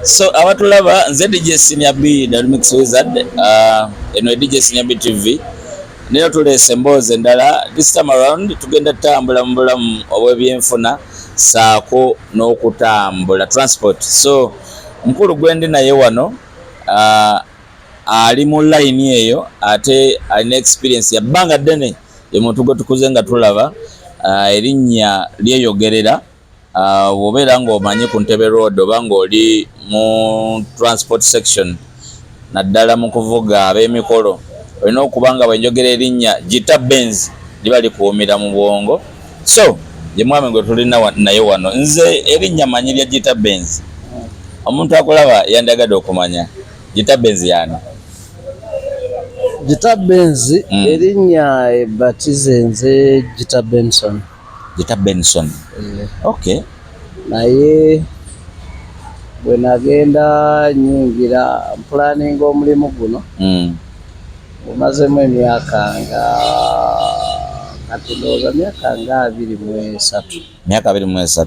So abatulaba nze DJ Senior B the Remix Wizard eno DJ Senior B TV nero tulese emboozi endala. This time around tugenda tambula mu bulamu obw'ebyenfuna saako n'okutambula transport. So mukulu gwendi naye wano ali mu line eyo ate alina experience ya bbanga ddene ye muntu gwe tukuze nga tulaba erinnya lyeyogerera wobeera ng'omanyi ku Ntebe Road oba ng'oli mu transport section naddala mu kuvuga ab'emikolo olina okuba nga bwenjogera erinnya Gita Benz liba likuwumira mu bwongo. So ye mwami gwe tulina naye wano nze erinnya manyi lya Gita Benz omuntu akulaba yandagadde okumanya Gita Benz yani Gita Benz erinnya ebatize nze Gita Benson. Gita Benson. Okay. Naye bwe nagenda nyingira planning omulimu guno omazemu emyaka nga katulooza myaka nga 23. Myaka 23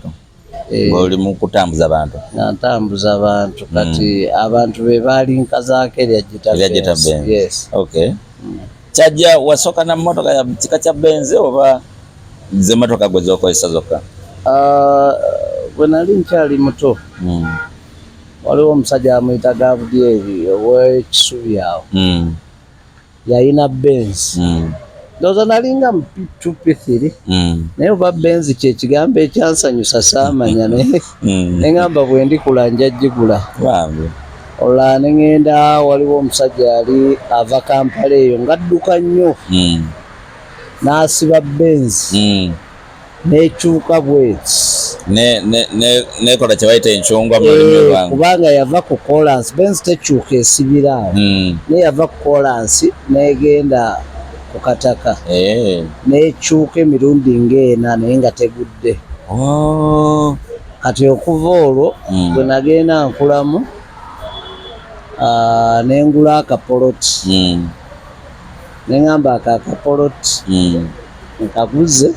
ng'oli mu kutambuza abantu? Nga ntambuza abantu kati abantu be baali nkazaako erya Gita Benz. Yes. Okay. Kyajja wasooka na mmotoka ya kika kya Benz oba ze mmotoka gwe z'okozesa zokka? Bwe nali nkyali muto waliwo omusajja amuyita Gabudyeri ow'Ekisubi awo yalina Benz. Ndowooza nali nga mu P2 P3 naye oba Benz kyekigambo ekyansanyusa saamanya neŋŋamba bwe ndikula nja gigula. Olwo ne ŋŋenda waliwo omusajja yali ava Kampala eyo ng'adduka nnyo n'asiba Benz n'ekyuka bweti nekola kye bayita encungwa mu lulimi lwange kubanga yava ku kolansi. Benz tekyuka esibira awo naye yava ku kolansi n'egenda ku kataka n'ekyuka emirundi ng'ena naye nga tegudde. Kati okuva olwo bwe nagenda nkulamu n'engula akapoloti neŋŋamba akapoloti nkaguze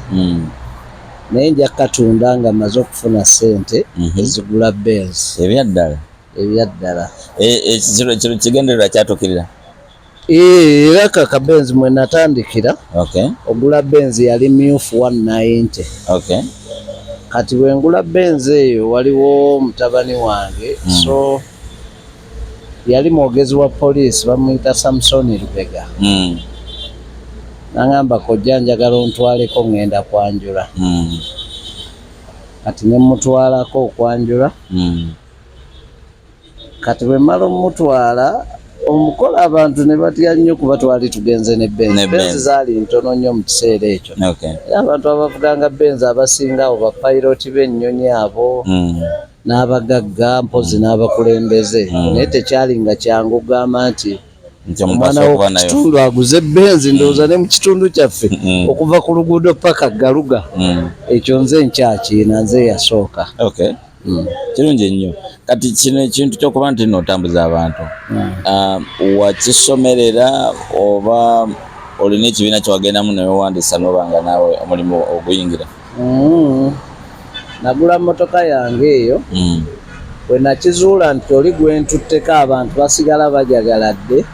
naye nja katunda nga maze okufuna ssente ezigula Benz ebyaddala. Kino kigendererwa kyatukirira era kaka Benz mwe natandikira. Okay. Ogula Benz yali myufu 190. Okay. Kati bwe ngula Benz eyo waliwo mutabani wange so yali mwogezi wa poliisi bamuyita Samson Lubega. Nangamba kojja njagala ontwaleko ngenda kwanjula. Kati ne mutwalako okwanjula. Kati bwe mmala omutwala omukola abantu ne batya nnyo kuba twali tugenze ne Benz. Benz zaali ntono nnyo mu kiseera ekyo. Era abantu abavuganga Benz abasinga abo bapayiroti b'ennyonyi abo n'abagagga mpozi n'abakulembeze naye tekyali nga kyangu gamba nti omwana w'okukitundu aguze Benz. Ndowooza ne mu kitundu kyaffe okuva ku luguudo paka Galuga ekyo nze nkyakiina nze yasooka. Kirungi nnyo. Kati kino ekintu ky'okuba nti n'otambuza abantu wakisomerera oba olina ekibiina kyewagendamu ne wewandiisa n'obanga naawe omulimu oguyingira? Nagula mmotoka yange eyo bwe nakizuula nti oli gwe ntutteko abantu basigala bajagaladde.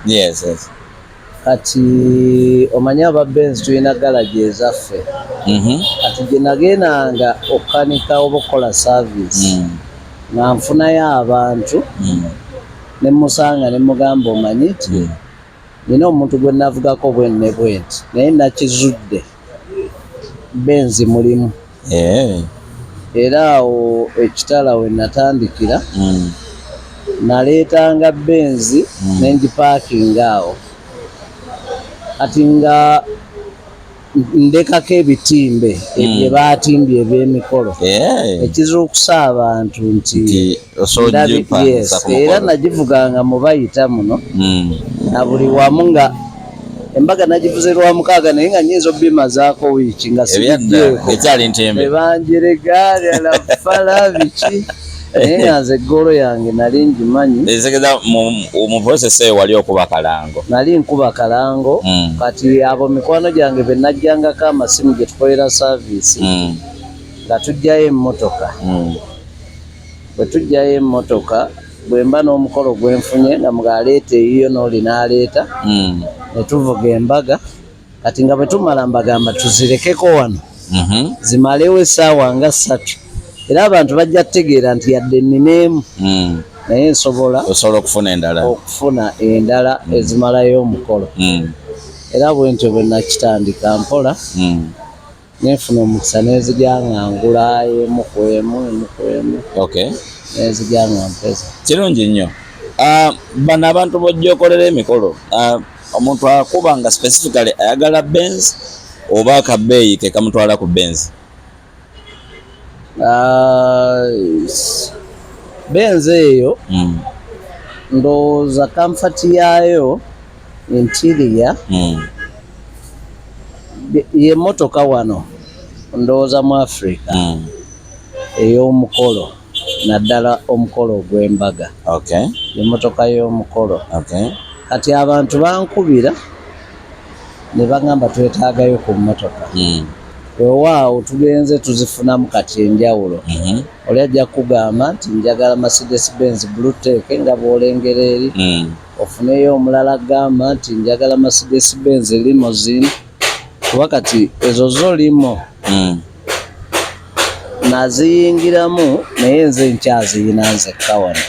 Kati omanyi aba Benz tulina galaji ezaffe. Kati gye nagendanga okukanika oba okukola service nga nfunayo abantu ne musanga ne mugamba omanyi nti nina omuntu gwe navugako bwenne bwenti naye nakizudde Benz mulimu. Era awo ekitala we natandikira naleetanga Benz n'engipaakinga awo. Kati nga ndekako ebitimbe bye baatimbye eby'emikolo ekizuukusa abantu nti era nagivuganga mu bayita muno na buli wamu nga embaga nagivuze lwa mukaaga naye nga nyinza obimazaako wiiki nga sibijjeeko ebanjerega lyalafala biki naye nga nze eggolo yange nali ngimanyi. Mu process eyo wali okuba kalango? Nali nkuba kalango. Kati abo mikwano gyange be najjangako amasimu gye tukolera service nga tujjayo emmotoka. Bwe tujjayo emmotoka bwemba n'omukolo gwenfunye nga mugaleeta eyiyo n'oli n'aleeta ne tuvuga embaga kati nga bwe tumala mbagamba tuzirekeko wano zimalewo essaawa nga 3 era abantu bajja kutegeera nti yadde nnineemu naye osobola okufuna endala ezimalayo omukolo era bwe ntyo bwe nakitandika mpola nefuna omukisa nezigyaŋŋangula emu ku emu nezigyaŋŋa mpeza kirungi nnyo. Bano abantu bojja okolera emikolo omuntu akuba nga specifically ayagala Benz oba akabeeyi ke kamutwala ku Benz? Benz eyo ndowooza comfort yaayo interior ye motoka wano ndowooza mu Africa ey'omukolo naddala omukolo ogw'embaga ye motoka y'omukolo kati abantu bankubira ne bagamba twetaagayo ku motoka weewaawo tugenze tuzifunamu kati enjawulo oli ajja kugamba nti njagala Mercedes Benz Bluetech nga bw'olengera eri ofuneyo omulala gamba nti njagala Mercedes Benz Limousine kuba kati ezo zo limo naziyingiramu naye nze nkyaziyina nzekka wano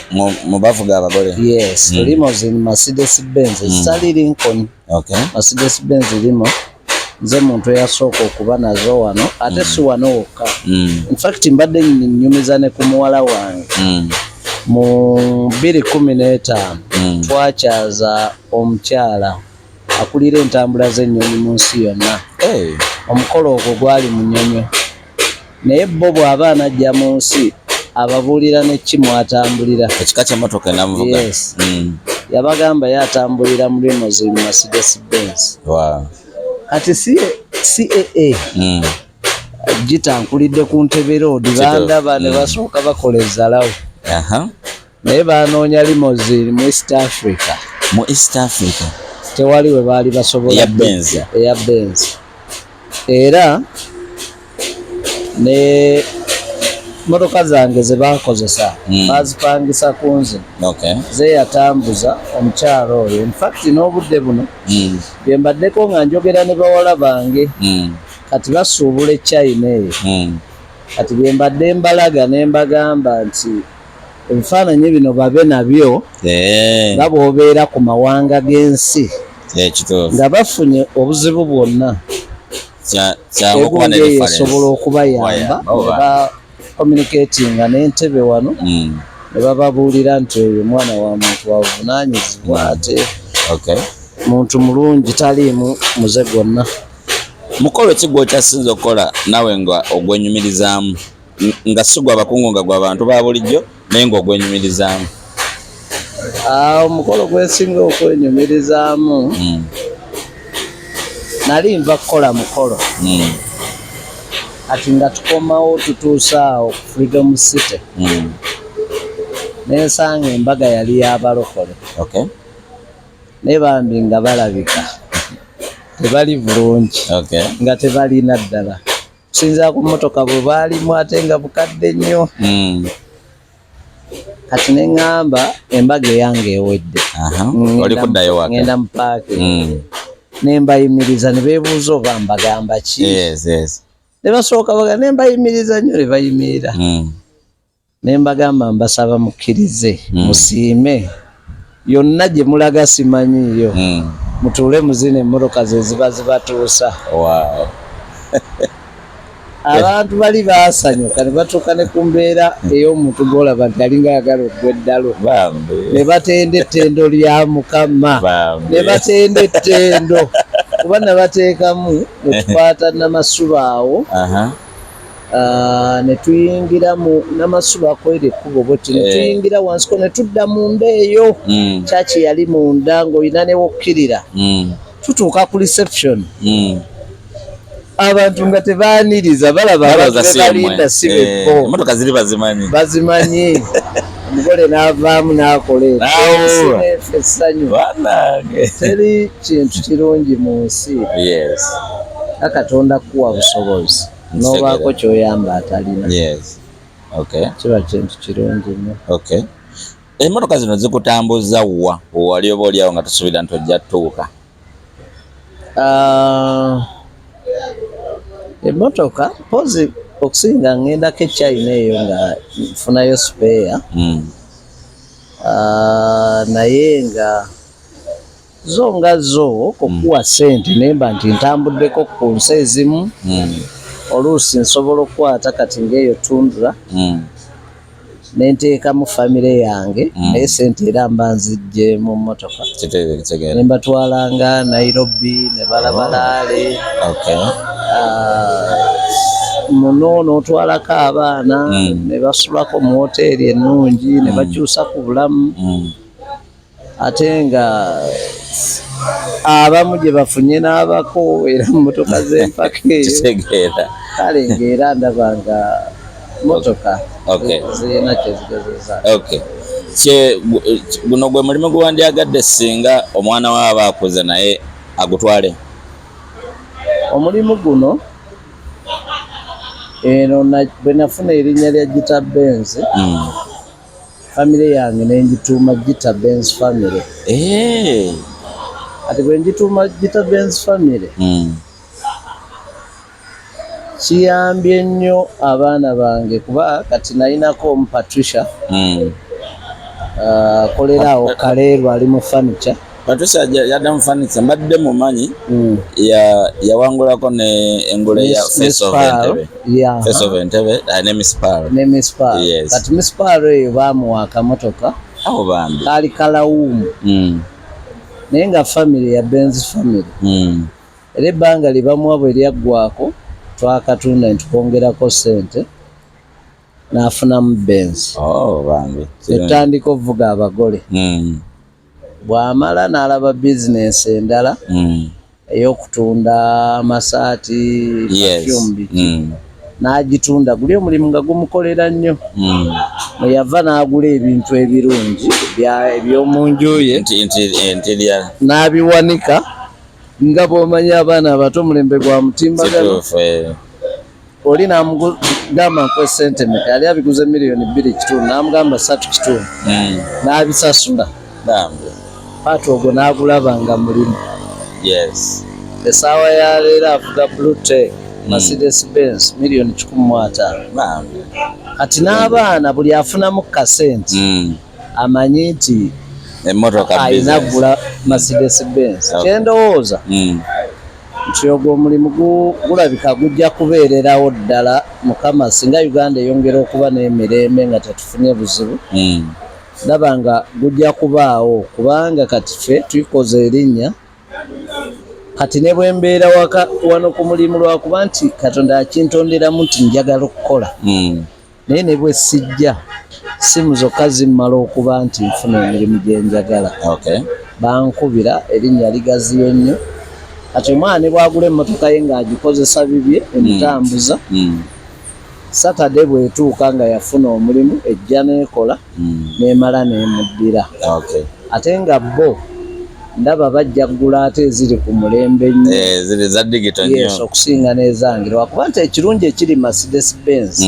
mu bavuga abagole. Yes, Limousine Mercedes Benz zitali Lincoln. Mercedes Benz limo nze muntu eyasooka okuba nazo wano ate si wano wokka. In fact mbadde nnyumiza ne ku muwala wange mu 2015 twakyaza omukyala akulira entambula z'ennyonyi mu nsi yonna. Omukolo ogwo gwali mu Nnyonyo naye bo bw'aba anajja mu nsi ababuulira ne kimwatambulira ekika ky'emmotoka enamuvuga. Yabagamba yatambulira mu Limousine Mercedes Benz. Kati CAA gitankulidde ku Ntebe Road bandaba ne basooka bakola ezzalawo naye banoonya Limousine mu East Africa. Mu East Africa tewali we baali basobola eya Benz era ne motoka zange ze bakozesa bazipangisa ku nze zeyatambuza omukyala oyo. In fact n'obudde buno bye mbaddeko nga njogera ne bawala bange kati basuubula eChina eyo kati bye mbadde mbalaga ne mbagamba nti ebifaananyi bino babe nabyo nga bw'obeera ku mawanga g'ensi nga bafunye obuzibu bwonna egundi eyo esobola okubayamba ba communicatinga n'Entebbe wano ne bababuulira nti oyo mwana wa muntu wavunaanyizibwa ate muntu mulungi taliimu muze gwonna. Mukolo ki gw'okyasinza okukola nawe nga ogwenyumirizaamu nga si gwa bakungu nga gwa bantu ba bulijjo naye ng'ogwenyumirizaamu? Omukolo gwesinga okwenyumirizaamu nali nva kukola mukolo ati nga tukomawo tutuuse awo ku Freedom City nensanga embaga yali y'abalokole naye bambi nga balabika tebali bulungi nga tebalina ddala kusinzira ku mmotoka bwe baalimu ate nga bukadde nnyo. Kati ne ŋŋamba embaga eyange ewedde ngenda mu paaki ne mbayimiriza ne beebuuza oba mbagamba ki ne basooka baga ne mbayimiriza nnyo ne bayimirira ne mbagamba mbasaba mukkirize musiime yonna gye mulaga simanyiiyo mutuule muzina emmotoka ze ziba zibatuusa. Abantu bali baasanyuka ne batuuka ne ku mbeera ey'omuntu gw'olaba nti alinga ayagala ogwa eddalo ne batenda ettendo lya Mukama ne batenda ettendo kuba ne bateekamu ne tukwata Namasuba awo ne tuyingira mu Namasuba akwera ekkubo bweti ne tuyingira wansiko ne tudda munda eyo kyaki yali munda ng'olina ne wokkirira tutuuka ku reception abantu nga tebaaniriza balaba balinda si beko emmotoka ziri bazimanyi omugole n'avaamu n'akola essanyu teri kintu kirungi mu nsi Katonda kuwa busobozi n'obaako kyoyamba atalina kiba kintu kirungi nnyo. Emmotoka zino zikutambuza wa wali oba oliawo nga tosuubira nti ojja tuuka? Emmotoka pozi okusinga ŋŋendako e China eyo nga nfunayo spare. Naye nga zo okukuwa ssente naye mba nti ntambuddeko ku nsi ezimu. Oluusi nsobola okukwata kati ng'eyo Tundra nenteekamu famire yange naye ssente era mba nzijje mu mmotoka ne mbatwalanga Nairobi ne balabalaale. Muno n'otwalako abaana ne basulako mu woteeri ennungi ne bakyusa ku bulamu. Ate nga abamu gye bafunye n'abako era mu mmotoka z'empaka eyo kale ng'era ndaba nga mmotoka zirina kye zigezeza. Guno gwe mulimu gwe wandyagadde singa omwana wa aba akuze naye agutwale? Omulimu guno eno bwe nafuna erinnya lya Gita Benz, famire yange n'engituuma Gita Benz family. Ati bwe ngituuma Gita Benz family kiyambye nnyo abaana bange kuba kati nayinako omu Patricia akolera awo Kaleerwa ali mu furniture. Patricia yadda mu furniture mbadde mumanyi yawangulako ne engule ya Face of Entebbe ne Miss Pearl. Kati Miss Pearl eyo baamuwa akamotoka kaali kalawuumu naye nga family ya Benz family. Era ebbanga lye bamuwa bwe lyaggwako twakatunda ne tukongerako ssente n'afunamu Benz. Etandika okuvuga abagole. Bw'amala n'alaba bizinensi endala ey'okutunda amasaati, perfume biki n'agitunda. Guli omulimu nga gumukolera nnyo. Bwe yava n'agula ebintu ebirungi eby'omu nju ye n'abiwanika nga bw'omanyi abaana abato mulembe gwa mutimbagano. Oli n'amugamba nkwe ssente mmeka, yali abiguze $2.5 n'amugamba 3.5 n'abisasula. Paati ogwo n'agulaba nga mulimu. Essaawa ya leero avuga Bluetech Mercedes Benz $1,15,000. Kati n'abaana buli afunamu kasente amanyi nti ayina gula Mercedes Benz. Kyendowooza nti ogwo omulimu gulabika gujja kubeererawo ddala Mukama singa Uganda eyongera okuba n'emirembe nga tetufunye buzibu. Ndaba nga gujja kubaawo kubanga kati ffe twikoze erinnya kati ne bwe mbeera wano ku mulimu lwakuba nti Katonda akintonderamu nti njagala okukola. Naye ne bwe sijja simu zokka zimmala okuba nti nfuna emirimu gye njagala. Bankubira erinnya ligaziyo nnyo. Kati omwana ne bwagula emmotoka ye ng'agikozesa bibye emutambuza. Saturday bw'etuuka nga yafuna omulimu ejja n'ekola n'emala n'emuddira. Ate nga bo ndaba bajja kugula ate eziri ku mulembe nnyo. Ziri za digital nnyo. Okusinga n'ezange lwakuba nti ekirungi ekiri Mercedes Benz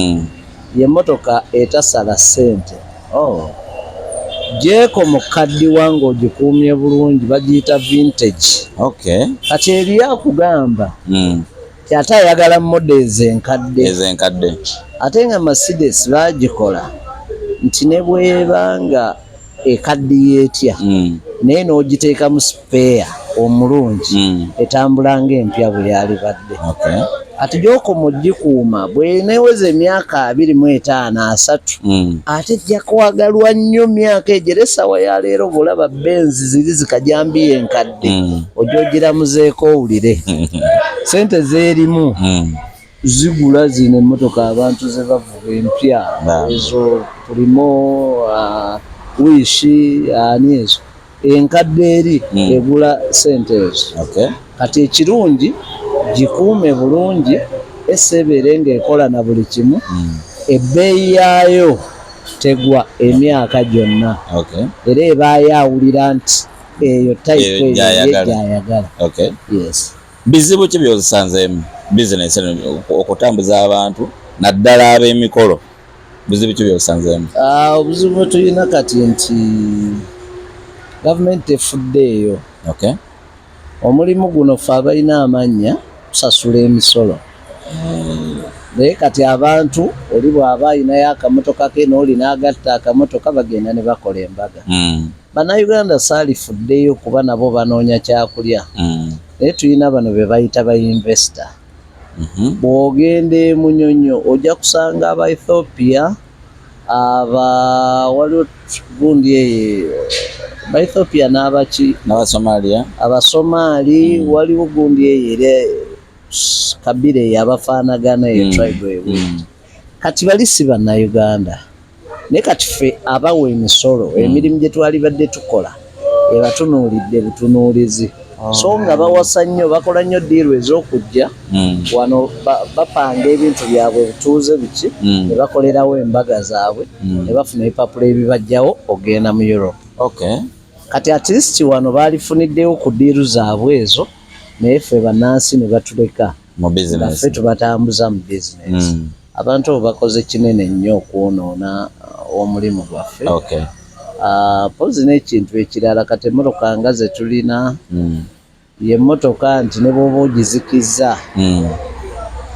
ye mmotoka etasala ssente. Gyeko mu kaddi wange ogikuumye bulungi bagiyita vintage. Kati eri akugamba ate ayagala models enkadde. Ate nga Mercedes bagikola nti ne bwebanga ekaddiye etya naye n'ogiteekamu spare omulungi etambula ng'empya bwe yalibadde. Ati gy'okoma ogikuuma bw'eneeweza emyaka 25-30 ate ejja kwagalwa nnyo myaka egyo. Era essaawa ya leero bw'olaba Benz ziri zikajambiya enkadde ojja ogiramuzeeko owulire. Ssente zeerimu zigula zino emmotoka abantu ze bavuga empya ezo Primo, Wishi, ani ezo enkadde eri egula ssente ezo. Kati ekirungi gikuume bulungi esebeere ng'ekola na buli kimu. Ebbeeyi yaayo tegwa emyaka gyonna. Era ebaayo awulira nti eyo tayipu eyo gy'ayagala. Bizibu ki by'ozisanzeemu bizinesi okutambuza abantu naddala ab'emikolo Bizibu ki byosanzemu? Obuzibu tulina kati nti gavumenti efuddeeyo. Okay. Omulimu guno ffe abalina amannya tusasula emisolo. Naye kati abantu oli bw'aba alinayo akamotoka ke n'oli n'agatta akamotoka bagenda ne bakola embaga. Bannayuganda saalifuddeyo kuba nabo banoonya kyakulya. Naye tulina bano be bayita ba investor. Bw'ogenda e Munyonyo ojja kusanga aba Ethiopia, waliwo gundi ba Ethiopia n'abaki n'Abasomalia, Abasomaali waliwo gundi eyo Kabila yabafaanagana eyo tribe eyo. Kati bali si Bannayuganda. Naye kati ffe abawa emisolo emirimu gye twalibadde tukola ebatunuulidde butunuulizi. So nga bawasa nnyo bakola nnyo diiru ez'okujja wano bapanga ebintu byabwe bituuze biki ne bakolerawo embaga zaabwe ne bafuna ebipapula ebibajjawo ogenda mu Europe. Okay. Kati at least wano baalifuniddewo ku diiru zaabwe ezo naye ffe bannansi ne batuleka mu business. Ffe tubatambuza mu business. Abantu abo bakoze kinene nnyo okwonoona omulimu gwaffe. Okay. Pozi n'ekintu ekirala kati emmotoka nga ze tulina ye mmotoka nti ne bw'oba ogizikizza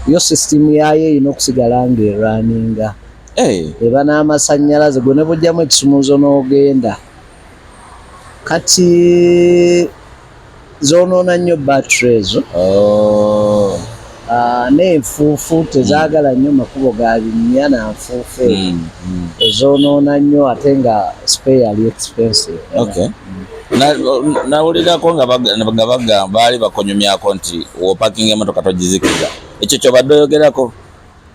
yo sisitimu yaayo erina okusigala ng'erwaninga. Eba n'amasannyalaze gwe ne bujjamu ekisumuluzo n'ogenda. Kati zoonoona nnyo battery ezo. N'enfuufu tezaagala nnyo makubo ga binnya na nfuufu ezo. Ezoonoona nnyo ate nga spare yali expensive. Okay. Nawulirako nga bagamba baali bakonyumyako nti w'opakinga emmotoka togizikiza. Ekyo ky'obadde oyogerako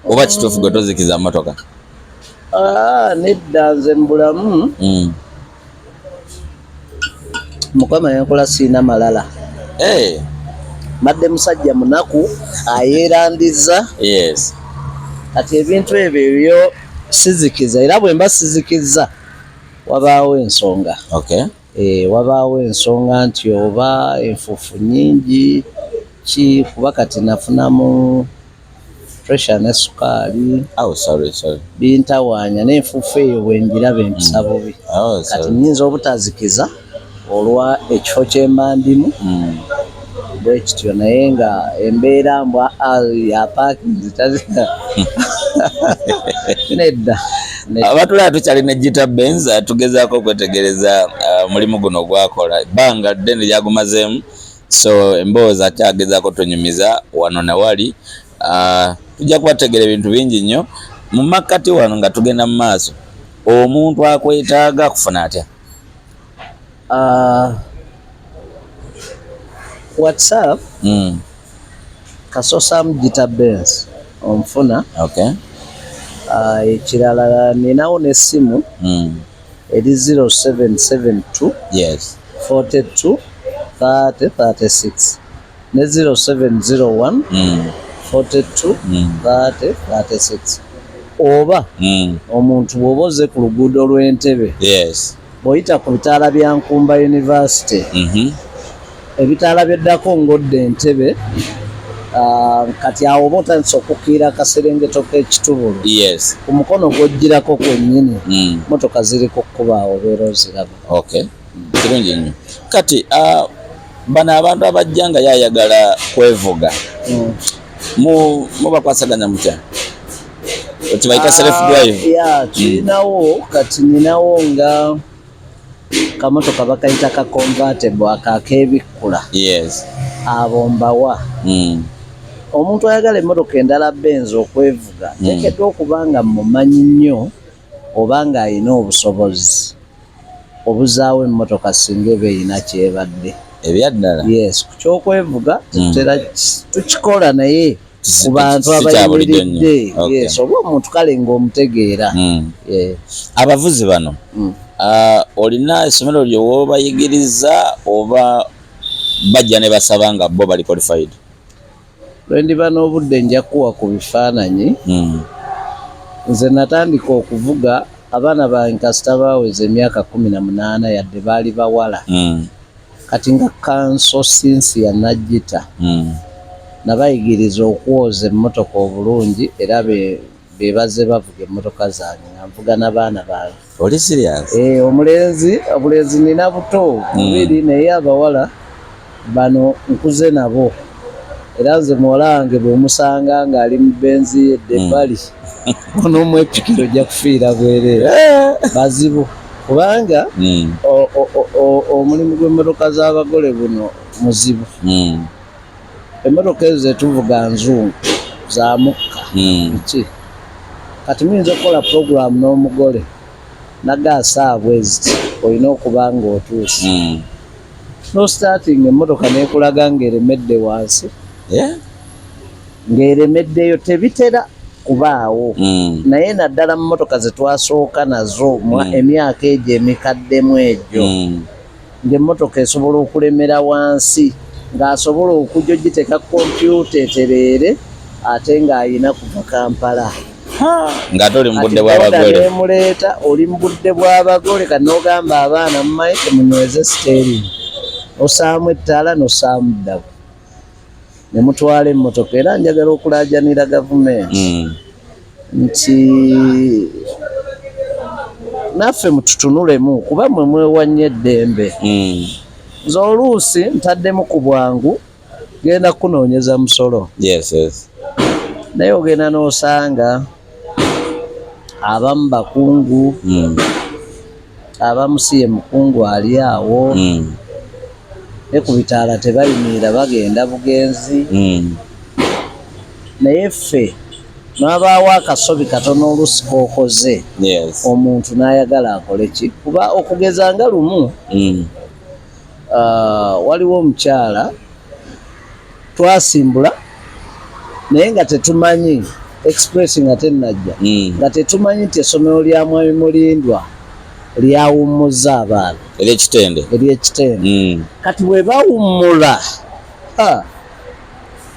oba kituufu gwe tozikiza mmotoka? Nedda nze mu bulamu Mukama yankola siina malala. Mbadde musajja munaku ayeerandiza. Yes. Kati ebintu ebyo sizikiza era bwe mba sizikiza wabaawo ensonga. Okay. Wabaawo ensonga nti oba enfuufu nnyingi ki kuba kati nafunamu pressure ne sukaali. Sorry. Bintawaanya n'enfuufu eyo bwe njiraba empisa bubi. Kati nnyinza obutazikiza olwa ekifo kye mba ndimu bwe kityo naye nga embeera mbwa ya parking nedda. Abatulaba tukyalina Gita Benz tugezaako okwetegereza mulimu guno gwakola ebbanga ddene lyagumazeemu, so emboozi akyagezaako tonyumiza wano na wali. Tujja kubategera ebintu bingi nnyo mu makkati wano nga tugenda mu maaso. Omuntu akwetaaga kufuna atya? WhatsApp kasosamu Gita Benz onfuna. Okay. Ekirala ninawo n'essimu eri 0772 yes 42 30 36 ne 0701 42 30 36. Oba omuntu bw'oba ozze ku luguudo lw'Entebbe, yes, bw'oyita ku bitaala bya Nkumba University, ebitaala byeddako ng'odda Entebbe, kati awo oba otandise okukiira akaserengeto k'ekitubulu, yes, ku mukono gw'ojjirako kwennyini motoka ziri ku kkuba awo obeera oziraba. Okay, kirungi nnyo. Kati bano abantu abajja nga yayagala kwevuga mubakwasaganya mutya? Okibayita self drive? Tulinawo kati ninawo nga kamotoka bakayita ka convertible akakebikkula. Yes. Abo mbawa. Omuntu ayagala emmotoka endala Benz okwevuga teekeddwa okuba nga mumanyi nnyo oba nga alina obusobozi obuzaawo emmotoka singa eba erina kyebadde. Ebyaddala? Yes, ku kyokwevuga tutera tukikola naye ku bantu abayimiridde. Yes, oba omuntu kale ng'omutegeera. Abavuzi bano olina essomero lyowobayigiriza oba bajja ne basaba nga bo bali qualified? Lwe ndiba n'obudde nja kuwa ku bifaananyi. Nze natandika okuvuga abaana bange kasita baaweza emyaka 18 yadde baali bawala. Kati nga kanso sinsi ya Nagita nabayigiriza okwoza emmotoka obulungi era bazze bavuga emmotoka zange nga nvuga n'abaana bange. Oli serious? Obulenzi nina buto bubiri naye abawala bano nkuze nabo. Era nze muwala wange bw'omusanga ng'ali mu benzi yedde ebbali onoomwepikiro ojja kufiira bwereere. Bazibu kubanga omulimu gw'emmotoka z'abagole buno muzibu. Emmotoka ezo zetuvuga nzungu za mukka ki kati muyinza okukola puroguramu n'omugole nagaasa bweziti olina okuba ng'otuuse no starting emmotoka neekulaga ng'eremedde wansi ng'eremeddeyo tebitera kubaawo naye naddala mu mmotoka zetwasooka nazo emyaka egyo emikaddemu egyo ng'emmotoka esobola okulemera wansi ng'asobola okujja ogiteeka kompyuta etereere ate ng'ayina kuva Kampala ng'ate oli mu budde bw'abagole nemuleeta oli mu budde bw'abagole kati n'ogamba abaana mumanyi temunyweze steering osaamu ettaala n'osaamu ddabu ne mutwala emmotoka. Era njagala okulaajanira gavumenti nti naffe mututunulemu kuba mwe mwewannye eddembe. Nze oluusi ntaddemu ku bwangu genda kunoonyeza musolo. Naye ogenda n'osanga abamu bakungu abamu si ye mukungu ali awo ne ku bitaala tebayimirira bagenda bugenzi. Naye ffe n'abaawo akasobi katono oluusi k'okoze omuntu n'ayagala akole ki kuba okugeza nga lumu waliwo omukyala twasimbula naye nga tetumanyi express nga tennajja nga tetumanyi nti essomero lya Mwami Mulindwa lyawummuza abaana ery'ekitende. Kati bwe bawummula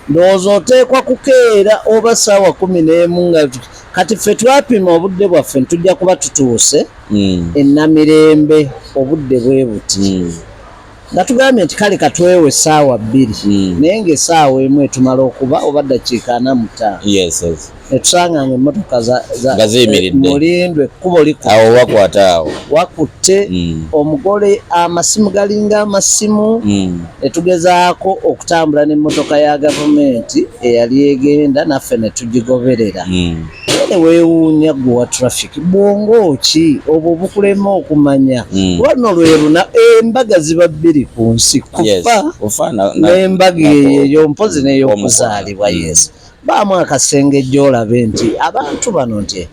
ndowooza oteekwa kukeera oba ssaawa 11 nga kati ffe twapima obudde bwaffe ntujja kuba tutuuse ennamirembe obudde bwe buti nga tugambye nti kale katwewe essaawa 2 naye ng'essaawa emu etumala okuba oba ddakiika 45 netusanga nga emmotoka Mulindwa ekkubo awo wakwata awo wakutte omugole amasimu galinga amasimu netugezaako okutambula n'emmotoka ya gavumenti eyali egenda naffe netugigoberera. Neweewuunya gwe wa traffic bwongo ki obwo bukulema okumanya kuba luno lwe luna embaga ziba 2 ku nsi kufa n'embaga eyo mpozi n'ey'okuzaalibwa baamu akasengejja olabe nti abantu bano nti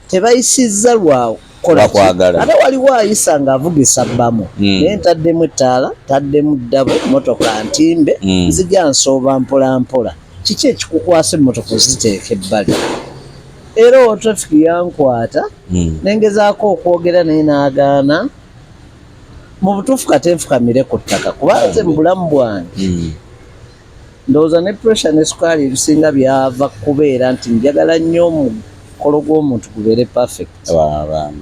tebayisizza lwa kwagala. Ate waliwo ayisa ng'avugisa bbamu naye ntaddemu ettaala taddemu ddabu motoka ntimbe nzija nsooba mpola mpola. Kiki ekikukwasa emmotoka oziteeka ebbali? Era owa traffic yankwata nengezaako okwogera naye n'agaana. Mu butuufu kate nfukamire ku ttaka kuba nze mu bulamu bwange ndowooza ne pressure ne sukaali ebisinga byava kubeera nti njagala nnyo omukolo gw'omuntu gubeere perfect.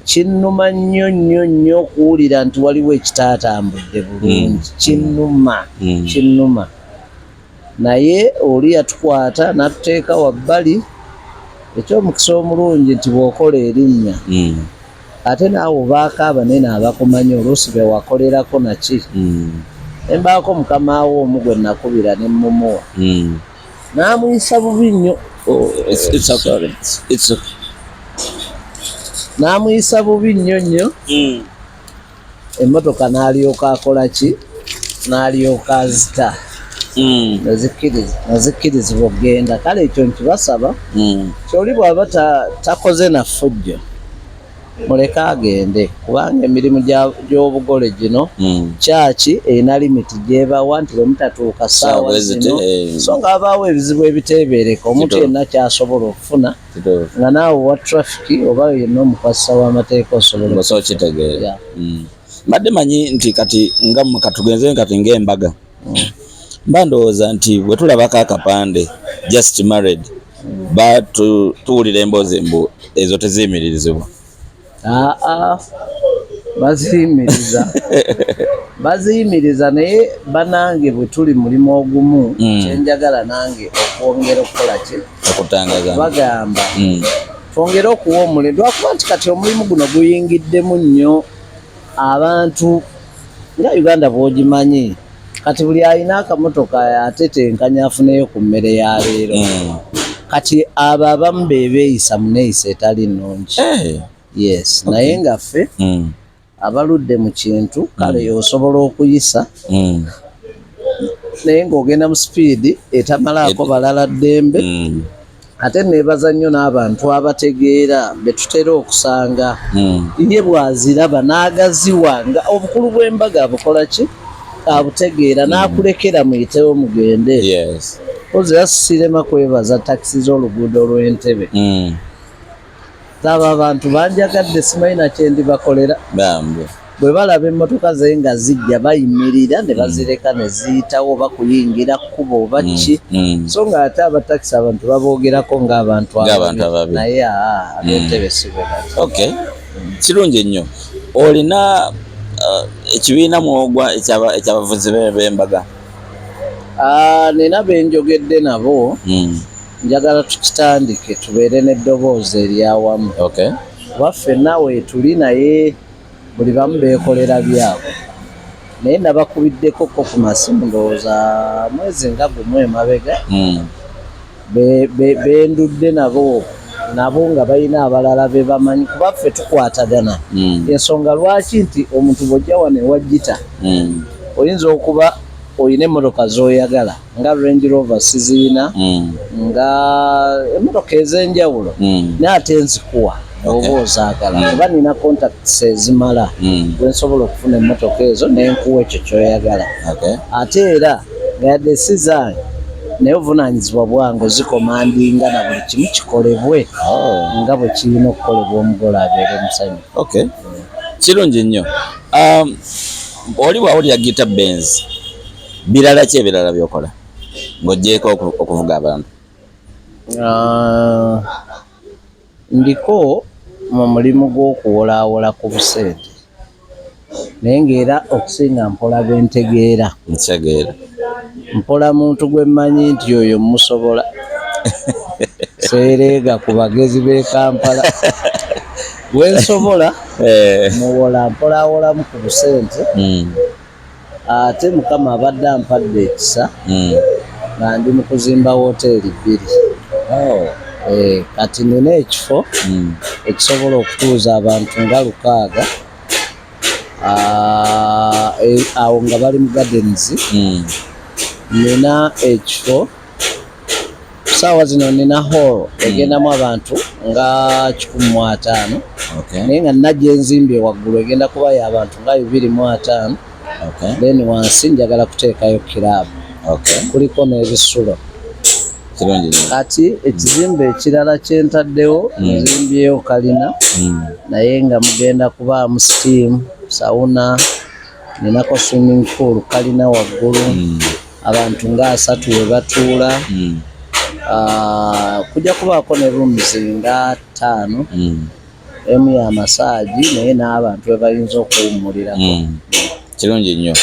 Kinnuma nnyo okuwulira nti waliwo ekitaatambudde bulungi. Kinnuma naye oli yatukwata n'atuteeka wabbali. Ekyomukisa omulungi nti bw'okola erinnya ate naawe obaakaaba naye n'abakumanyi oluusi be wakolerako naki. Embaako mukama wo omu gwe nakubira ne mmumuwa n'amuyisa bubi nnyo. N'amuyisa bubi nnyo emmotoka n'alyoka akola ki n'alyoka azita nezikkirizibwa okgenda. Kale ekyo nkibasaba kyoli bw'aba takoze na ffujjo muleke agende kubanga emirimu gy'obugole gino kyaki erina limiti gyebawa nti bwe mutatuuka ssaawa zino so nga abaawo ebizibu ebiteebereka omuntu yenna kyasobola okufuna nga naawe wa traffic oba yenna omukwasisa w'amateeka osobola okitegeera. Mbadde manyi nti kati nga katugenze kati ng'embaga mba ndowooza nti bwe tulabako akapande just married tuwulira emboozi mbu ezo teziyimiririzibwa. baziyimiriza naye banange bwe tuli mulimu ogumu kyenjagala nange okwongera okukola ki okutangaza bagamba twongere okuwa omulimu lwakuba nti kati omulimu guno guyingiddemu nnyo abantu nga Uganda bw'ogimanyi kati buli alina akamotoka atetenkanya afuneyo ku mmere ya leero kati abo abamu beeyisa mu neeyisa etali nnungi yes naye nga ffe abaludde mu kintu kale osobola okuyisa naye ng'ogenda mu sipiidi etamalaako balala ddembe ate neebaza nnyo n'abantu abategeera be tutera okusanga ye bw'aziraba n'agaziwa nga obukulu bw'embaga abukola ki abutegeera n'akulekera muyitewo mugende ozira sirema kwebaza takisi z'oluguudo lw'Entebbe aba abantu banjagadde simanyi na kye ndibakolera bwe balaba emmotoka ze nga zijja bayimirira ne bazireka ne ziyitawo oba kuyingira kkubo oba ki so nga ate abatakisi abantu baboogerako ng'abantu ababi naye ab'Entebbe si bwe bati kirungi nnyo olina ekibiina mwogwa ekyabavuzi b'embaga nina benjogedde nabo njagala tukitandike tubeere n'eddoboozi eryawamu waffe nawe tuli naye buli bamu beekolera byabwe naye nabakubiddeko ku masimu ndowooza mwezi nga gumu emabega bendudde nabo nga balina abalala be bamanyi kuba ffe tukwatagana ensonga lwaki nti omuntu bw'ojja wano ewajjita oyinza okuba oyina emmotoka z'oyagala nga Range Rover sizirina nga emmotoka ez'enjawulo naye ate nzikuwa oba ozaagala kuba nina contacts ezimala bwensobola okufuna emmotoka ezo nenkuwa ekyo kyoyagala ate era nga yadde si zange naye obuvunaanyizibwa bwange ozikomandinga na buli kimu kikolebwe nga bwe kirina okukolebwa omugole abeere musanyufu kirungi nnyo oli bwawulira Gita Benz birala ki ebirala byokola ng'oggyeko okuvuga abantu ndiko mu mulimu gw'okuwolaawola ku busente naye ng'era okusinga mpola bentegeera mpola muntu gwe mmanyi nti oyo musobola seereega ku bagezi b'e Kampala wensobola muwola mpolaawolamu ku busente ate Mukama abadde ampadde ekisa nga ndi mu kuzimba woteeri 2 kati nina ekifo ekisobola okutuuza abantu nga 6 awo nga bali mu gardens nina ekifo saawa zino nina hall egendamu abantu nga 150 naye nga nina gye nzimbye waggulu egenda kubayo abantu nga 250 then wansi njagala kuteekayo kiraabu kuliko n'ebisulo kati ekizimbe ekirala kyentaddewo nzimbyeyo kalina naye nga mugenda kubaamu steam sauna ninako swimming pool kalina waggulu abantu nga 3 we batuula kujja kubaako ne rooms nga 5 emu ya masaagi naye n'abantu we bayinza okuwummulirako kirungi nnyo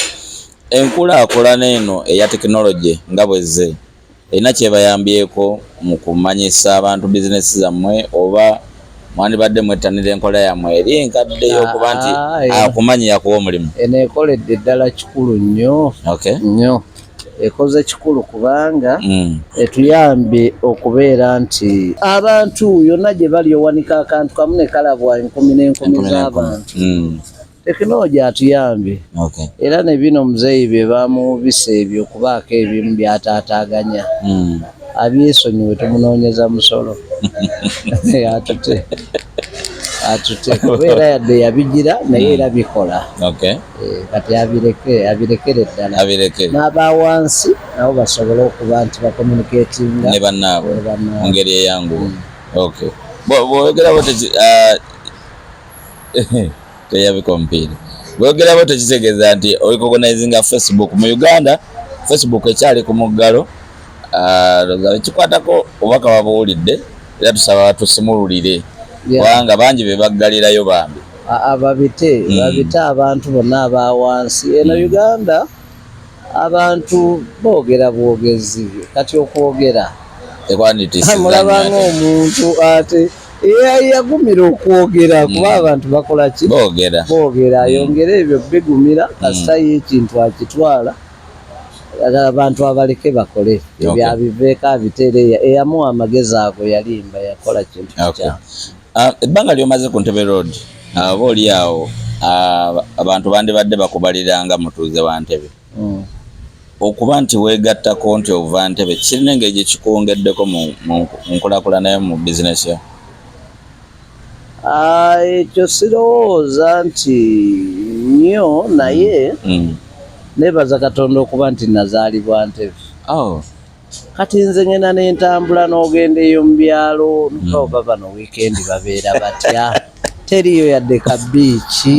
enkulaakulana eno eya tekinologi nga bwezze erina kyebayambyeko mu kumanyisa abantu bizinesi zammwe oba mwandibadde mwettanira enkola yammwe eri enkadde okuba nti akumanyi yakuwa omulimu eno ekoledde ddala kikulu nnyo nnyo ekoze kikulu kubanga etuyambye okubeera nti abantu yonna gye bali owanika akantu kamu ne kalabwa 10,000 z'abantu tekinologi atuyambye era ne bino muzeeyi bye bamubisa ebyo okubaako ebimu byataataaganya abyesonyiwe tumunoonyeza musolo atute kubeera yadde yabigira naye era bikola kati abirekere ddala n'aba wansi nabo basobole okuba nti bakomuniketinga ne bannaabwe mu ngeri eyangu bw'oyogerabo teyabika omupiira bw'oyogerabo tekitegeeza nti olicognizinga Facebook mu Uganda Facebook ekyali ku muggalo kikwatako obubaka babuwulidde era tusaba tusimululire kubanga bangi be baggalirayo bambi babite abantu bonna aba wansi eno Uganda abantu boogera bwogezi kati okwogera tekwanditisizza mulabanga omuntu ate yagumira okwogera kuba abantu bakola ki boogera ayongera ebyo bigumira kasita y'ekintu akitwala abantu abaleke bakole ebyabiveeko abiteere eyamuwa amagezi ago yalimba yakola kintu kya ebbanga lyomaze ku Ntebe Road oba oli awo abantu bandibadde bakubaliranga mutuuze wa Ntebe okuba nti weegattako nti ova Ntebe kirina engeri gye kikwongeddeko mu nkulaakulana yo mu bizinesi yo? Ekyo sirowooza nti nnyo naye neebaza Katonda okuba nti nazaalibwa Ntebe. Kati nze ngenda n'entambula n'ogenda eyo mu byalo oba bano wiikendi babeera batya teriyo yadde ka biiki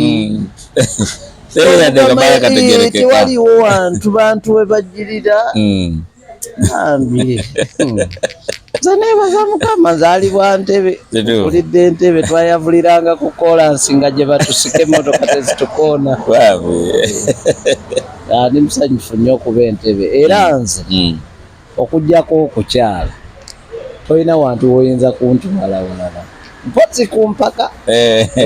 tewaliwo bantu we bajjirira ambi nze neebaza Mukama nzaalibwa Ntebe mpulidde Ntebe twayavuliranga ku kolansi nga gye batusika emmotoka tezitukoona ndi musanyufu nnyo okuba Entebbe era nze okuggyako okukyala tolina wantu woyinza kuntumalawulala mpozi ku mpaka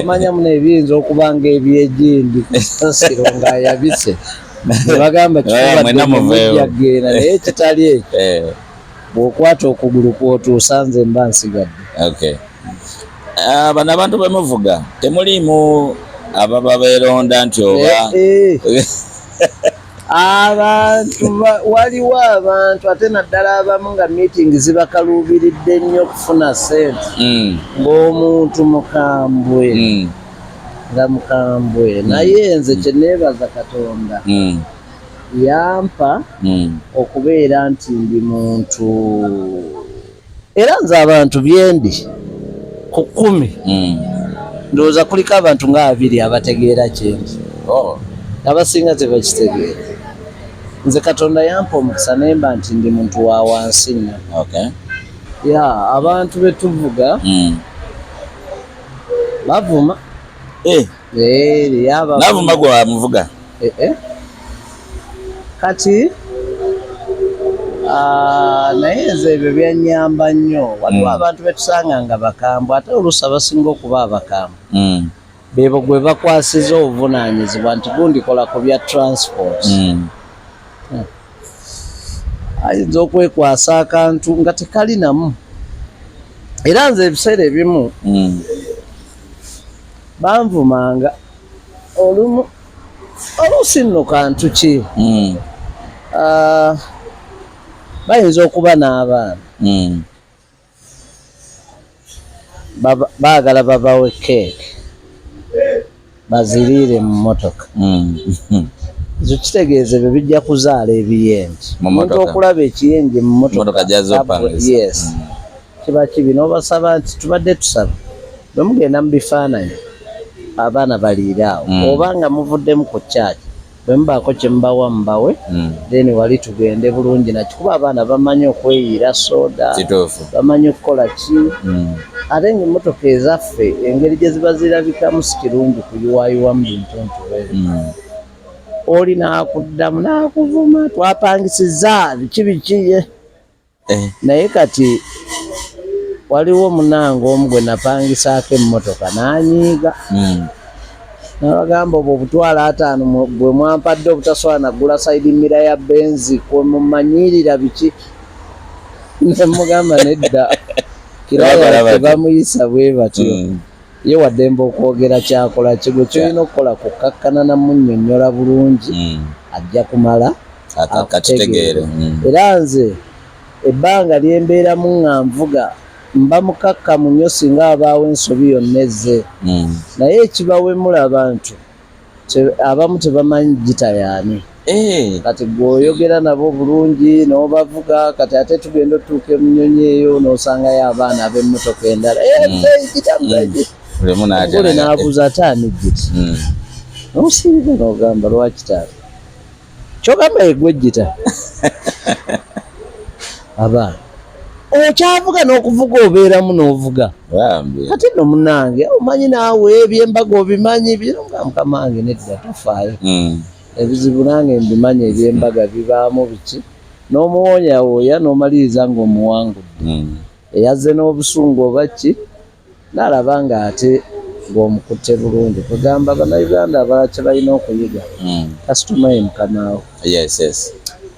omanyamu n'ebiyinza okuba nga ebyegindi kusasiro nga yabise nebagamba kikubaddemujageena naye kitali ekyo bw'okwata okugulu kwotuusa nze mba nsigadde. Bano abantu bemuvuga temuliimu ababa beeronda nti oba abantu waliwo abantu ate naddala abamu nga meeting zibakaluubiridde nnyo okufuna ssente ng'omuntu mukambwe nga mukambwe naye nze kye neebaza Katonda yampa okubeera nti ndi muntu era nze abantu byendi ku 10 ndowooza kuliko abantu nga 2 abategeera kyendi abasinga tebakitegeera. Nze Katonda yampa omukisa nemba nti ndi muntu wa wansi nnyo abantu betuvuga bavuma navuma gwe wamuvuga kati naye nze ebyo byanyamba nnyo waliwo abantu betusanga nga bakambwe ate oluusi abasinga okuba abakambwe bebo gwe bakwasiza obuvunaanyizibwa nti gundikola ku bya transport ayinza okwekwasa akantu nga tekalinamu era nze ebiseera ebimu banvumanga oluusi nno kantu ki bayinza okuba n'abaana baagala babawe keeke baziriire mu mmotoka ekyo kitegeeza ebyo bijja kuzaala ebiyenje omuntu okulaba ekiyenje mu mmotoka kiba kibi n'obasaba nti tubadde tusaba bwe mugenda mu bifaananyi abaana baliire awo oba nga muvuddemu ku kyaki bwe mubaako kye mubawa mubawe then wali tugende bulungi nakikuba abaana bamanyi okweyiira soda bamanyi okukola ki ate ng'emmotoka ezaffe engeri gye ziba zirabikamu si kirungi kuyiwayiwamu bintu oli naakuddamu naakuvuma twapangisizza biki naye kati waliwo munange omu gwe napangisaako emmotoka n'anyiiga n'abagamba obwo obutwala 5 bwe mwampadde obutasobola nagula sayidi mira ya benzi kwemumanyirira biki nemugamba nedda kiraya tebamuyisa bwe batyo ye waddembe okwogera kyakola kigwe kyolina okukola kukakkana namunnyonnyola bulungi ajja kumala akakitegeere era nze ebbanga lyembeeramu nga nvuga mba mukakkamu nnyo singa abaawo ensobi yonna ezze naye ekibawemula abantu abamu tebamanyi gitayaani kati gweoyogera nabo bulungi n'obavuga kati ate tugenda otuuka emunyonyi eyo n'osangayo abaana ab'emmotoka endala ule n'abuuza ate ani giti n'osiibika n'ogamba lwakitaala kyogamba yegwe gita abaana okyavuga n'okuvuga obeeramu n'ovuga kati nno munange omanyi naawe ebyembaga obimanyi byoga mukamange nedda tofaayo ebizibu nange mbimanyi ebyembaga bibaamu biki n'omuwonyawooya n'omaliriza ng'omuwangudde eyazze n'obusungu oba ki nalaba nga ate ng'omukutte bulungi kugamba bannayuganda abalaki balina okuyiga kasitoma ye mukamaawo.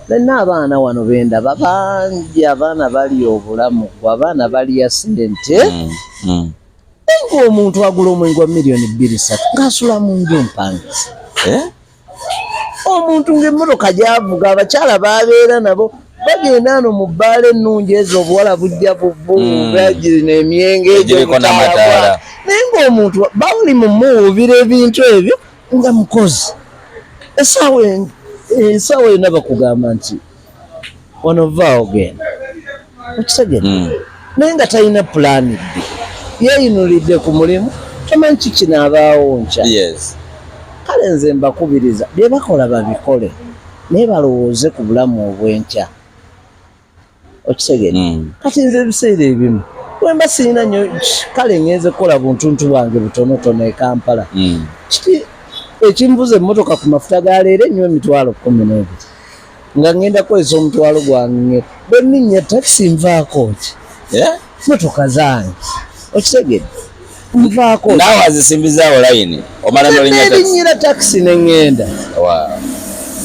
Nena abaana wano bendaba bangi abaana bali obulamu abaana balya ssente ng'omuntu agula omwenge wa miliyoni 2-3 ng'asula mu nju mpangisa. Omuntu ng'emmotoka gy'avuga abakyala baabeera nabo bagenda ano mu bbaala ennungi ezo obuwala bujja bugirina emyenge egyo n'amataala naye ng'omuntu bawuli mu muwuubira ebintu ebyo nga mukozi essaawa yonna bakugamba nti wano vaawo genda okitegere naye nga talina pulaani ddi yeeyinulidde ku mulimu tomanyi kikinaabaawo nkya. Kale nze mbakubiriza bye bakola babikole naye balowooze ku bulamu obw'enkya okitegere. Kati nze ebiseera ebimu wemba sirina nnyo kale ngenze kukola buntuntu bwange butonotono e Kampala kiti ekimbuza emmotoka ku mafuta ga leero ennyo $12,000 nga ngenda kukozesa omutwalo gwange bwe nninnya takisi nvaako ki motoka zange okitegere nvaako naawe azisimbizaawo layini omala nolinyira takisi neŋŋenda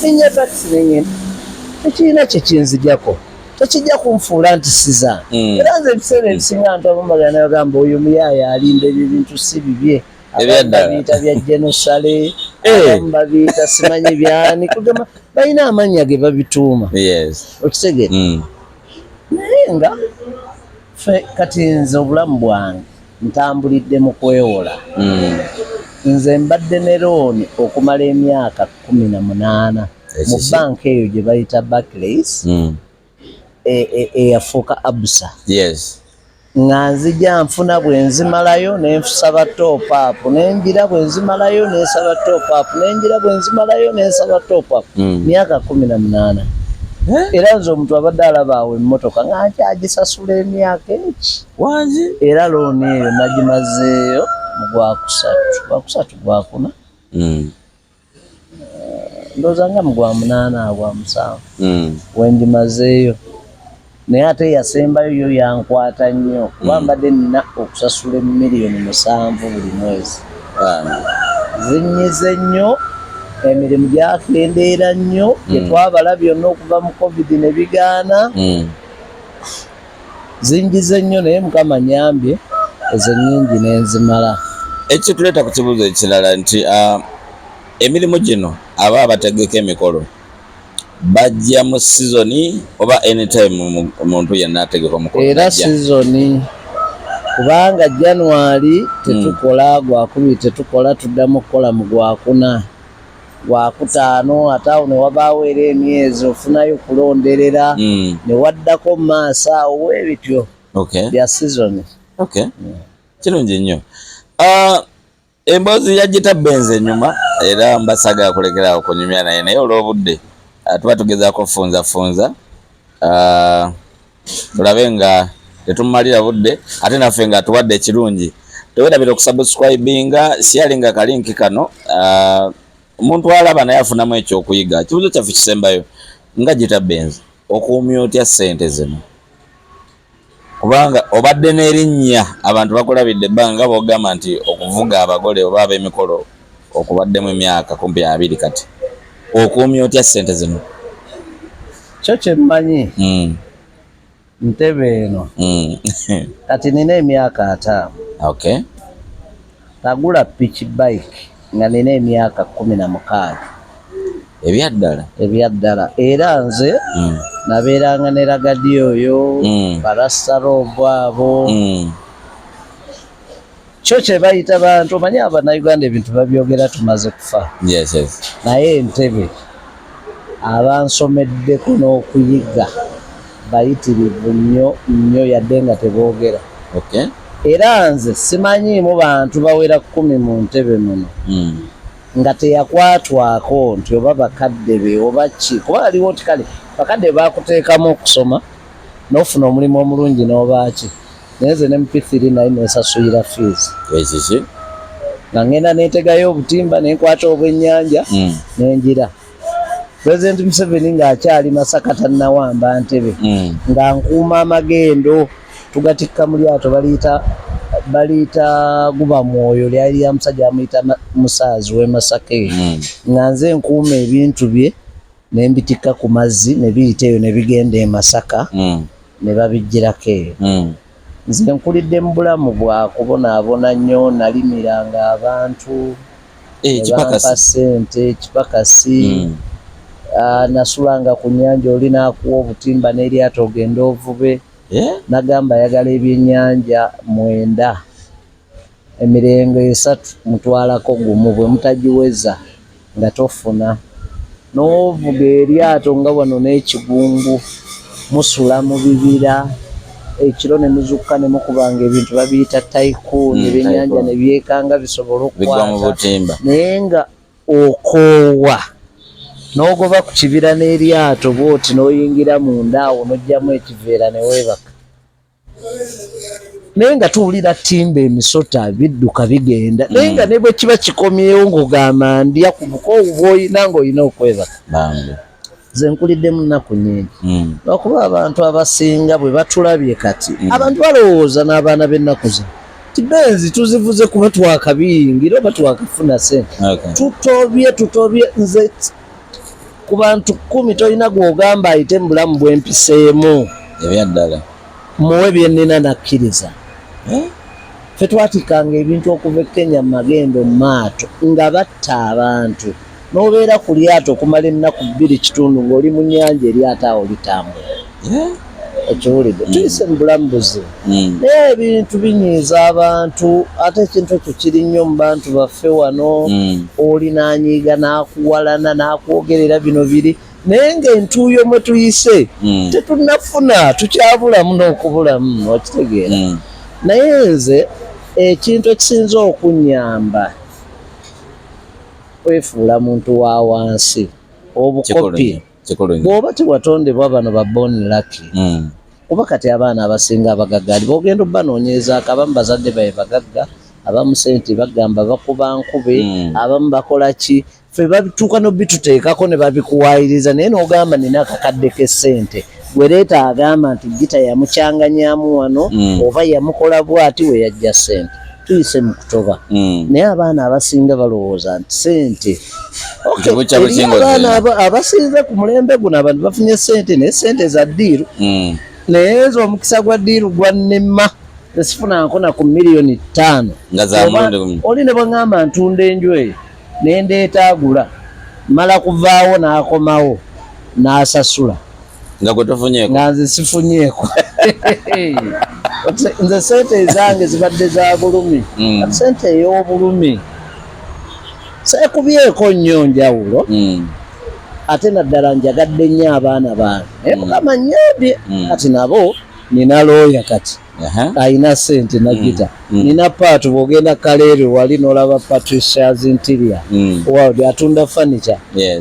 linnya takisi neŋŋenda tekirina kyekinzijako tekijja kunfuula nti sizange era nze ebiseera ebisinga abantu abamagana nabagamba oyo muyaaya alimba ebyo bintu si bibye babiyita bya genosale abamu babiyita simanyi byani kugamba balina amannya ge babituuma okitegere naye nga kati nze obulamu bwange ntambulidde mu kwewola nze mbadde ne looni okumala emyaka 18 mu banka eyo gye bayita Barclays eyafuuka Absa nga nzija nfuna bwe nzimalayo nensaba top-up nenjira bwe nzimalayo nensaba top-up nenjira bwe nzimalayo nensaba top-up myaka 18 era nze omuntu abadde alabaawo emmotoka nga nkyagisasula emyaka eki era looni eyo nagimazeeyo mu gwakusatu gwakuna ndowooza nga mu gwa 8 gwa 7 wendimazeeyo naye ate yasembayo yo yankwata nnyo kuba mbadde nina okusasula miliyoni 7 buli mwezi zinyize nnyo emirimu gyakendeera nnyo gyetwabala byonna okuva mu covid ne bigaana zinjize nnyo naye mukama nyambye ezo nnyingi nenzimala. Ekituleeta ku kibuuzo ekirala nti emirimu gino aba abategeka emikolo bajja mu sizoni oba anytime omuntu yenna ategeka omukolo era sizoni kubanga January tetukola gwakubiri tetukola tuddamu kukola mu gwakuna gwakutaano ate awo ne wabaawo era emyezi ofunayo kulonderera ne waddako mu maaso awo weebityo bya sizoni. Kirungi nnyo. Emboozi yagita benzi ennyuma era mbasaga kulekerawo kunyumya naye olw'obudde tuba tugezaako funza tulabe nga tetumalira budde ate naffe nga tuwadde ekirungi tewerabira okusubscribinga sharinga kalinki kano omuntu alaba naye afunamu ekyokuyiga. Kibuuzo kyaffe kisembayo nga gita benzi okuumya otya ssente zino kubanga obadde n'erinnya abantu bakulabidde ebbanga bogamba nti okuvuga abagole oba ab'emikolo okubaddemu emyaka kumpi 2 kati okuumya otya ssente zino? Kyo kyemmanyi ntebe eno kati nina emyaka 5 nagula piki bike nga nina emyaka 16 ebyaddala era nze nabeeranga ne ragadi oyo barastaroovu abo kyo kye bayita bantu omanyi abannayuganda ebintu babyogera tumaze kufa naye entebe abansomeddeko n'okuyiga bayitirivu nnyo yadde nga teboogera era nze simanyiimu bantu bawera 10 mu ntebe muno nga teyakwatwako nti oba bakadde be oba ki kuba aliwo ti kale bakadde bakuteekamu okusoma n'ofuna omulimu omulungi n'obaaki naye nze ne MP3 naye nesasuyira fees nga ngenda netegayo obutimba nenkwata obwennyanja nenjira. President Museveni ng'akyali Masaka tannawamba ntebe nga nkuuma amagendo tugatikka mu lyato baliyita baliyita guba mwoyo lyali lya musajja amuyita Musaazi w'e Masaka nga nze nkuuma ebintu bye ne mbitikka ku mazzi ne biyita eyo ne bigenda e Masaka ne babiggyirako eyo. Nze nkulidde mu bulamu bwa kubonaabona nnyo, nalimiranga abantu bampa ssente kipakasi. Nasulanga ku nnyanja oli n'akuwa obutimba n'eryato ogenda ovube. Nagamba ayagala ebyennyanja 9 emirengo 3 mutwalako gumu bwe mutagiweza nga tofuna. N'ovuga eryato nga wano n'ekigungu musula mu bibira ekiro ne muzukka ne mukubanga ebintu babiyita tycoon ebyennyanja ne byekanga bisobola okukwata naye nga okoowa n'ogoba ku kibira n'eryato bw'oti n'oyingira munda awo n'ojjamu ekiveera ne weebaka. Naye nga tuwulira ttimba emisota bidduka bigenda naye nga ne bwe kiba kikomyewo ng'ogamba ndya ku bukoowu bw'olina ng'olina okwebaka. Nze nkulidde mu nnaku nnyingi lwakuba abantu abasinga bwe batulabye kati abantu balowooza n'abaana b'ennaku zino ti benzi tuzivuze kuba twakabiyingira oba twakafuna ssente. Tutobye nze ku bantu 10 tolina gw'ogamba ayite mu bulamu bw'empiseemu ebyaddala muwe bye nnina nakkiriza. Ffe twatikanga ebintu okuva e Kenya mu magendo mu maato nga batta abantu n'obeera ku lyato okumala ennaku 2 kitundu ng'oli mu nnyanja eryato awo litambula. Ekiwulidde tuyise mu bulamu buzibu naye ebintu binyiiza abantu ate ekintu ekyo kiri nnyo mu bantu baffe wano. Oli n'anyiiga n'akuwalana n'akwogerera bino biri naye ng'entuuyo mwe tuyise tetunnafuna tukyabulamu n'okubulamu okitegeera. Naye nze ekintu ekisinza okunnyamba kwefuula muntu wa wansi obukopi bw'oba tiwatondebwa bano ba born lucky. Kuba kati abaana abasinga abagagga bogenda obbanoonyerezaako abamu bazadde baye bagagga abamu sente bagamba bakuba nkube abamu bakola ki ffe babituuka n'obituteekako ne babikuwaayiriza naye n'ogamba nina akakadde k'essente gwe leeta agamba nti gita yamukyanganyaamu wano oba yamukola bw'ati we yajja ssente. Tuyise mu kutoba naye abaana abasinga balowooza nti ssente abaana abasinze ku mulembe guno abantu bafunye ssente naye ssente za ddiiru naye ezo omukisa gwa ddiiru gwannema tesifunanko na ku miliyoni 5 oli ne bwengamba ntunda enju eyo nendeeta agula mala kuvaawo n'akomawo n'asasula nga gwe tofunyeeko nga nze sifunyeeko. Nze sente zange zibadde za bulumi sente ey'obulumi seekubyeko nnyo njawulo ate naddala njagadde nnyo abaana bange naye mukama nnyambye kati nabo nina looya kati ayina sente nagita nina paatu bw'ogenda Kaleere wali n'olaba Patricia's Interior wadi atunda furniture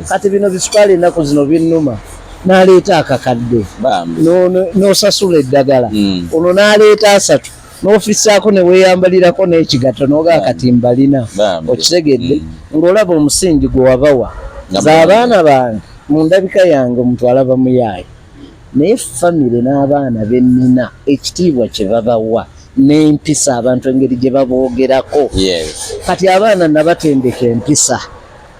kati bino bisukali ennaku zino binnuma n'aleeta akakadde n'osasula eddagala ono n'aleeta 3 n'ofisaako ne weeyambalirako n'ekigato n'ogaa kati mbalina okitegedde ng'olaba omusingi gwe wabawa za abaana bange mu ndabika yange omuntu alaba muyaayi naye famire n'abaana bennina ekitiibwa kye babawa n'empisa abantu engeri gye baboogerako kati abaana nabatendeka empisa.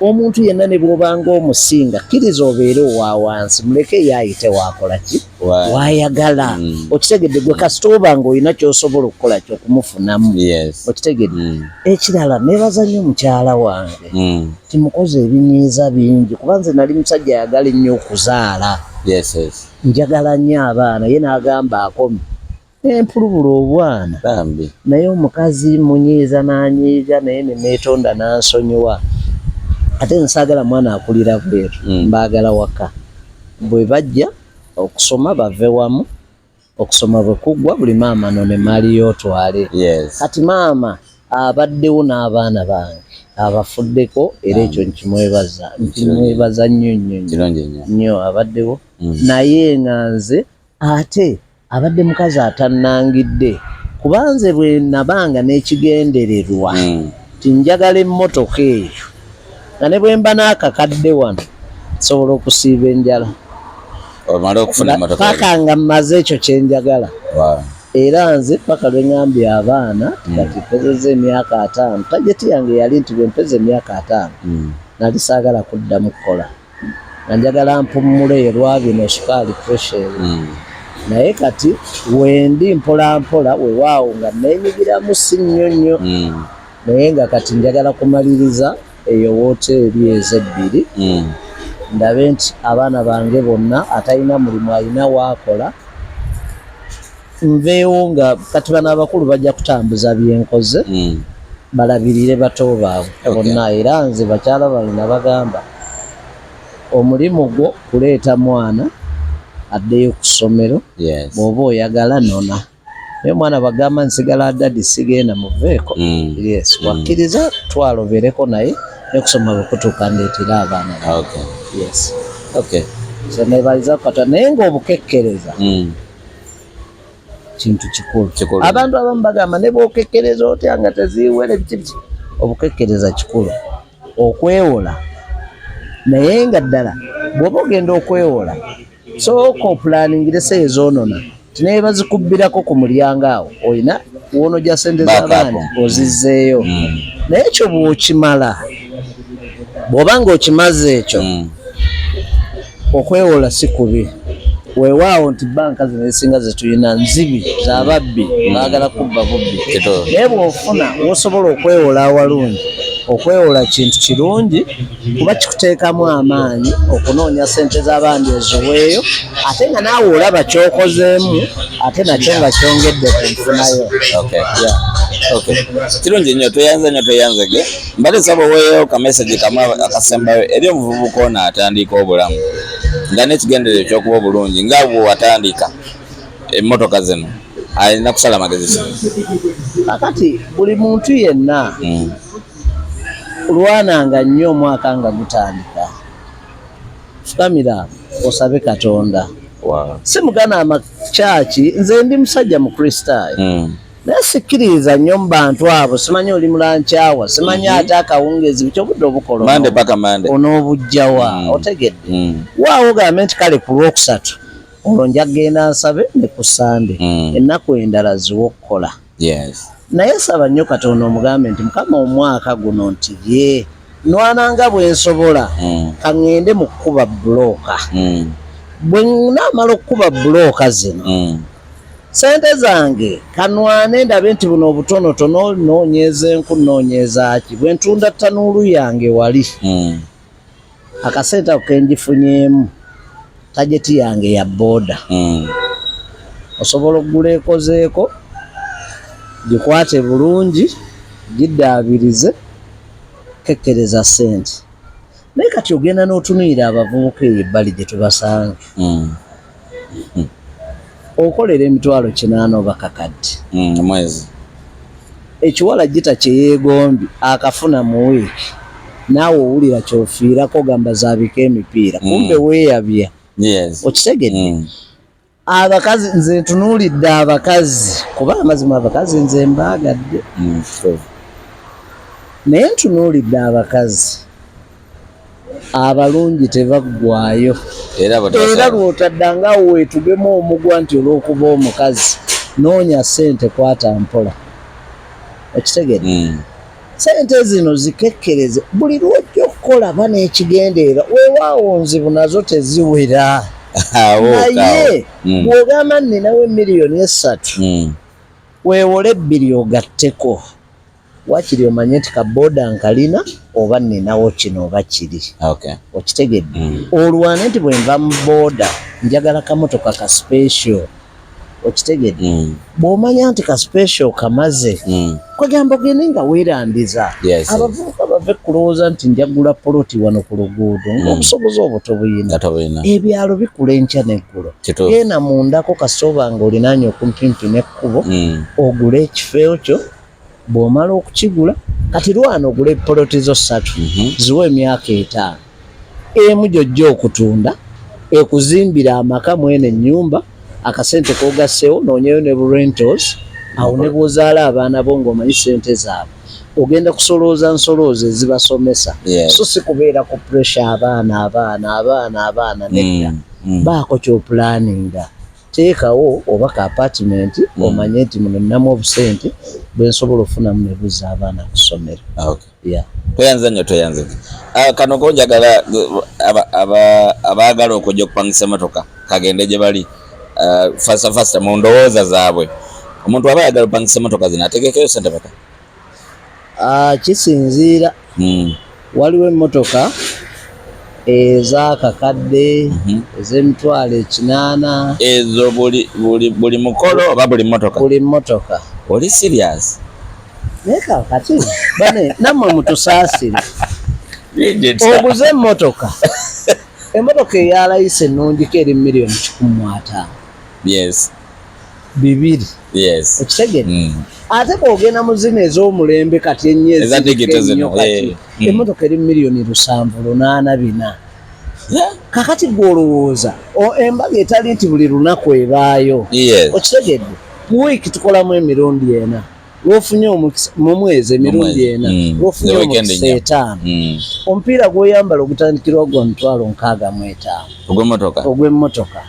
Omuntu yenna ne bw'obanga omusinga kkiriza obeere owa wansi muleke yaayite waakola ki waayagala okitegedde gwe kasita oba ng'olina ky'osobola okukola ky'okumufunamu okitegedde. Ekirala neebaza nnyo mukyala wange timukoze ebinyiiza bingi kuba nze nali musajja ayagala ennyo okuzaala njagala nnyo abaana ye n'agamba akome empulubula obwana naye omukazi munyiiza n'anyiiga naye ne neetonda n'ansonyiwa. Ate nsaagala mwana akulira bweru mbaagala waka bwe bajja okusoma bave wamu okusoma bwe kuggwa buli maama none maliyo otwale kati maama abaddewo n'abaana bange abafuddeko era ekyo nkimwebaza nnyo abaddewo naye nga nze ate abadde mukazi atannangidde kuba nze bwe nabanga n'ekigendererwa tinjagala emmotoka eyo nga ne bwe mba n'akakadde wano nsobola okusiiba enjala omala okufuna emmotoka paka nga mmaze ekyo kye njagala era nze paka lwe ngambye abaana kati mpezezza emyaka 5 tajeti yange yali nti bwe mpeze emyaka 5 nali saagala kuddamu kukola nga njagala mpummule lwa bino sukaali pressure naye kati wendi mpola mpola weewaawo nga neenyigiramu si nnyo nnyo naye nga kati njagala kumaliriza eyo wooteeri ez'ebbiri ndabe nti abaana bange bonna atalina mulimu alina waakola nveewo nga kati bano abakulu bajja kutambuza byenkoze balabirire bato baabwe bonna era nze bakyala balina bagamba omulimu gwo kuleeta mwana addeyo ku ssomero bw'oba oyagala nona naye omwana bagamba nsigala dadi sigenda muveeko wakkiriza twalobereko naye nekusoma bwekutuuka ndeetera abaana nebaliza kata naye ng'obukekkereza kintu kikulu abantu abamu bagamba ne bwokekkereza otya nga teziiwere biki obukekkereza kikulu okwewola naye nga ddala bw'oba ogenda okwewola sooka opulanningire se ezoonona tinaye bazikubbirako ku mulyango awo olina wonojja sente z'abaana ozizzeeyo naye ekyo bw'okimala bw'oba ng'okimaze ekyo okwewola si kubi weewaawo nti banka zino ezisinga zetulina nzibi z'ababbi baagala kubba bubbi naye bw'ofuna wosobola okwewola awalungi okwewola kintu kirungi kuba kikuteekamu amaanyi okunoonya sente z'abandi eziweeyo ate nga naawe olaba kyokozeemu ate nakyo nga kyongedde ku nfunayo kirungi nnyo tweyanzege mbale nsaba oweeyo kameseji kamu akasembayo eri omuvubuka ono atandika obulamu nga n'ekigendererwa ekyokuba obulungi nga bwe watandika emmotoka zino alina kusala magezi kakati buli muntu yenna lwananga nnyo omwaka nga gutandika fukamira osabe Katonda si mugana amakyaki nze ndi musajja mu kristaayo naye sikkiriza nnyo mu bantu abo simanyi oli mulankyawa simanyi ate akawungezi biki obudde obukola onoobujjawa otegedde waawo ogambe nti kale ku lwokusatu olwo nja kgenda nsabe ne ku sande ennaku endala ziwa okukola naye saba nnyo Katonda omugambe nti Mukama omwaka guno nti ye nwananga bwe nsobola kaŋŋende mu kkuba bulooka bwe naamala okukuba bulooka zino sente zange kanwane ndabe nti buno obutonotono noonyeeza enku noonyeeza ki bwe ntunda ttanuulu yange wali akasente ako kenjifunyeemu tajeti yange ya booda osobola okugula ekozeeko gikwate bulungi giddaabirize kekkereza sente naye kati ogenda n'otunuulira abavubuka eyo ebbali gye tubasanga okolera emitwalo 8 oba kakadde mwezi ekiwala gita kyeyeegombi akafuna mu wiiki naawe owulira kyofiirako gamba zaabika emipiira kumbe weeyabya okitegedde abakazi nze ntunuulidde abakazi kuba amazima abakazi nze mbaagadde naye ntunuulidde abakazi abalungi tebaggwayo era lw'otaddangaawo weetugemu omugwa nti olw'okuba omukazi noonya ssente kwata mpola okitegedde sente zino zikekkereze buli lwojja okukola ba n'ekigendeerwa weewaawo nzibu nazo teziwera naye bw'ogamba nninawo $3,000,000 weewole 2 ogatteko wakiri omanye nti kabooda nkalina oba nninawo kino oba kiri okitegedde olwane nti bwe nva mu booda njagala kamotoka ka special okitegedde bw'omanya nti ka special kamaze kwegamba ogende nga weerandiza abavubuka bave kulowooza nti njagula poloti wano ku luguudo ng'obusobozi obwo tobuyina ebyalo bikula enkya n'eggulo genda mundako kasooba nga olinaanye okumpimpi n'ekkubo ogule ekifeewo kyo bw'omala okukigula kati lwana ogula poloti zo 3 ziwa emyaka 5 emu gyojja okutunda ekuzimbira amaka mwene ennyumba akasente kogasseewo noonyeyo ne rentals awo ne bw'ozaala abaana bo ng'omanyi sente zaabwe ogenda kusolooza nsolooza ezibasomesa so si kubeera ku pressure abaana nedda baako kyopulaninga teekawo oba ka apartment omanye nti muno nnamu obusente bwensobola okufunamu ne buzza abaana ku ssomero. Toyanze nnyo toyanze. Kano konjagala abaagala okujja okupangisa emmotoka kagende gye bali fasta mu ndowooza zaabwe. Omuntu aba ayagala okupangisa emmotoka zino ategekeyo ssente paka? Kisinziira. Waliwo emmotoka ez'akakadde ez'emitwalo 8. Ezo buli mukolo oba buli mmotoka? Buli mmotoka. Oli serious? Naye kakati bane nammwe mutusaasire. Oguze emmotoka. Emmotoka eya layisi ennungiko eri $1,500,000. Yes. 2. Yes. Okitegedde? Ate bw'ogenda mu zino ez'omulembe kati ennyo kati emmotoka eri $7,840,000. Kakati gw'olowooza embaga etali nti buli lunaku ebaayo. Okitegedde? Mu wiiki tukolamu emirundi 4. Lw'ofunye mu mwezi emirundi 4 lw'ofunye omukisa 5. Omupiira gw'oyambala ogutandikirwa gwa $65,000 ogw'emmotoka.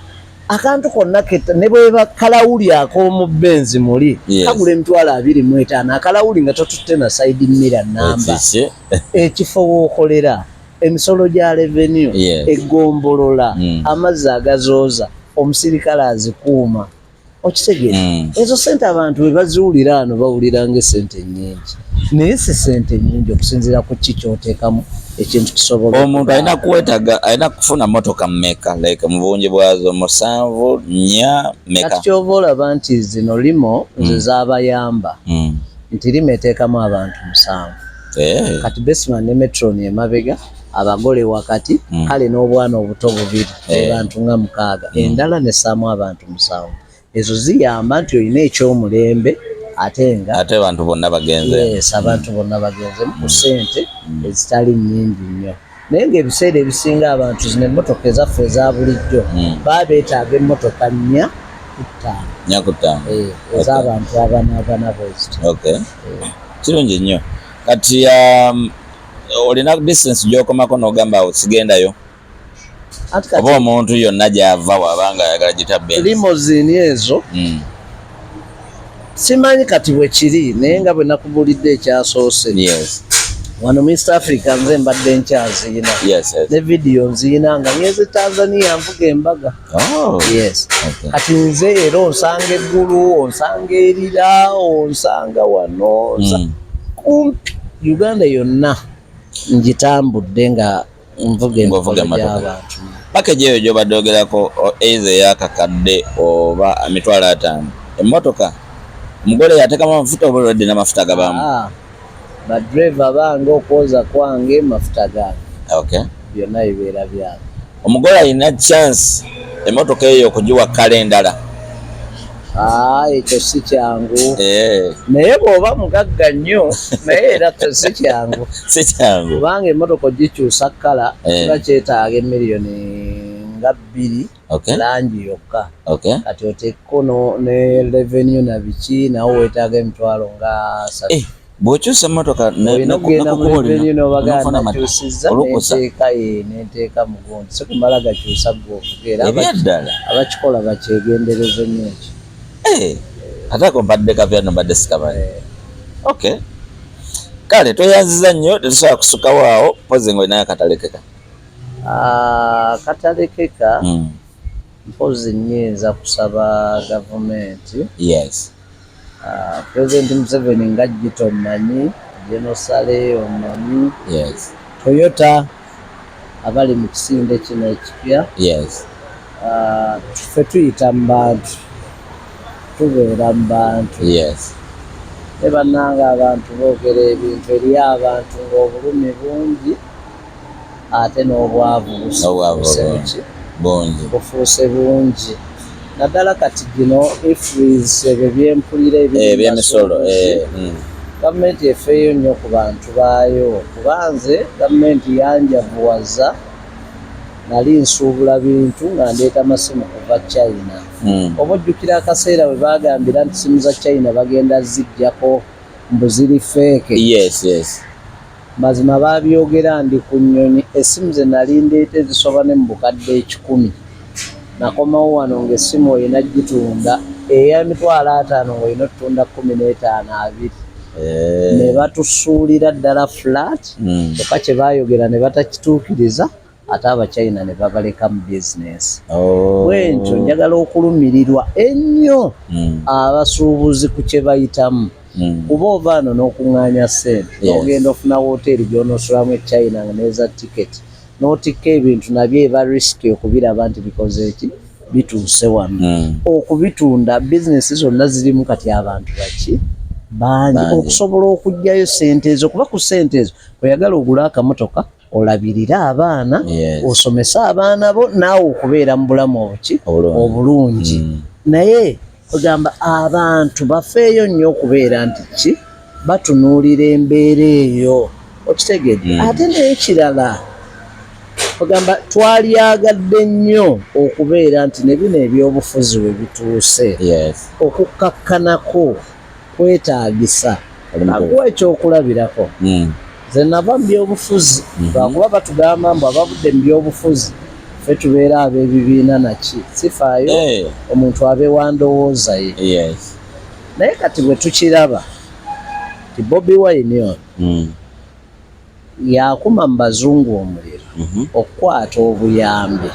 Akantu konna ne bweba kalawuli ak'omu benzi muli kagula $25,000. Akalawuli nga totutte na side mirror namba. Ekifo w'okolera, emisolo gya revenue, eggombolola, amazzi agazooza, omusirikale azikuuma. Okitegedde? Ezo sente abantu bwe baziwulira ano bawulira ng'essente nnyingi. Naye si ssente nnyingi okusinziira ku ki ky'oteekamu ekintu kisobola. Omuntu alina kuwetaga, alina kufuna mmotoka mmeka like mu bungi bwazo 7, 4 meka? Kati ky'ova olaba nti zino limo nze z'abayamba nti limo eteekamu abantu 7. Kati Besman ne Metron emabega, abagole wakati, kale n'obwana obuto 2 abantu nga 6, endala nessaamu abantu 7. Ezo ziyamba nti olina ekyomulembe ate abantu bonna bagenze. Yes, abantu bonna bagenze mu ssente ezitali nnyingi nnyo. Naye ng'ebiseera ebisinga abantu zino emmotoka ezaffe eza bulijjo baba beetaaga emmotoka 4 ku 5. Ez'abantu abana bwezityo. Kirungi nnyo. Kati olina distance gy'okomako n'ogamba osigendayo? Oba omuntu yonna gy'ava wabanga ayagala gitabbe limousine ezo simanyi kati bwe kiri naye nga bwe nakubulidde ekyasoose wano mu East Africa nze mbadde nkyaziina ne vidiyo nziina nga nyeze Tanzania nvuga embaga. Kati nze era onsanga eggulu onsanga erira onsanga wano kumpi Uganda yonna ngitambudde nga nvuga emmotoka. Package eyo gy'obadde ogerako eiza ey'akakadde oba $50,000 emmotoka omugole yateekamu amafuta oba olwadde n'amafuta gabamu? Badriva bange okwoza kwange mafuta gange byonna bibeera byange. Omugole alina chance emmotoka eyo okugiwa kale endala? Ekyo si kyangu. Naye bw'oba mugagga nnyo naye era si kyangu. Si kyangu. Kubanga emmotoka ogikyusa kkala kiba kyetaaga $2,000,000 langi yokka. Kati oteekeko ne revenue na biki nawo weetaaga emitwalo nga 3. Bw'okyusa emmotoka olina okugenda mu revenue n'obaganda nakyusizza n'enteeka mu gundi. Si kumala gakyusa gw'ovuga era abakikola bakyegendereze nnyo ekyo. Ate ako mbadde kavyano mbadde sikamanyi. Kale toyanziza nnyo tetusobola kusukawo awo mpozi ng'olinayo akatalekeka. Katalekeka mpozi nnyinza kusaba gavumenti. President Museveni nga Gito omumanyi, General Sale omumanyi, Toyota abali mu kisinde kino ekipya. Ffe tuyita mu bantu, tubeera mu bantu. Ne bannange abantu boogera ebintu eri abantu ng'obulumi bungi ate n'obwavu bufuuse bungi. Naddala kati gino ifreeze ebyo byempulira eby'emisolo. Gavumenti efeeyo nnyo ku bantu baayo. Kubanze gavumenti yanjavuwaza nali nsuubula bintu nga ndeeta masimu kuva China. Oba ojjukira akaseera bwe baagambira nti simu za China bagenda ziggyako mbu ziri feeke. Mazima baabyogera ndi ku nnyonyi. Essimu ze nali ndeeta ezisoba ne mu bukadde 10 nakomawo wano ng'essimu oyina gitunda eya $50 ng'olina otunda 15-20 ne batusuulira ddala flat kyokka kye baayogera ne batakituukiriza ate abachina ne babaleka mu bizinesi bwentyo njagala okulumirirwa ennyo abasuubuzi ku kye bayitamu kuba ovaano n'okuŋŋaanya ssente n'ogenda ofuna woteeri gy'onoosulamu echina nga neeza tiketi n'otikka ebintu nabyo eba risiki okubiraba nti bikoze eki bituuse wano okubitunda bizinesi zonna zirimu kati abantu baki bangi okusobola okuggyayo ssente ezo kuba ku ssente ezo oyagala ogula akamotoka olabirira abaana osomesa abaana bo naawe okubeera mu bulamu obuki obulungi naye ogamba abantu bafeeyo nnyo okubeera nti ki batunuulira embeera eyo okitegedde ate n'ekirala ogamba twalyagadde nnyo okubeera nti ne bino ebyobufuzi we bituuse okukakkanako kwetaagisa akuwa ekyokulabirako nze nava mu byobufuzi lwakuba batugamba mbu abavudde mu byobufuzi ffe tubeera ab'ebibiina naki sifaayo omuntu abeewa ndowooza ye naye kati bwe tukiraba ti Bobi Wine ono yakuma mu bazungu omuliro okukwata obuyambi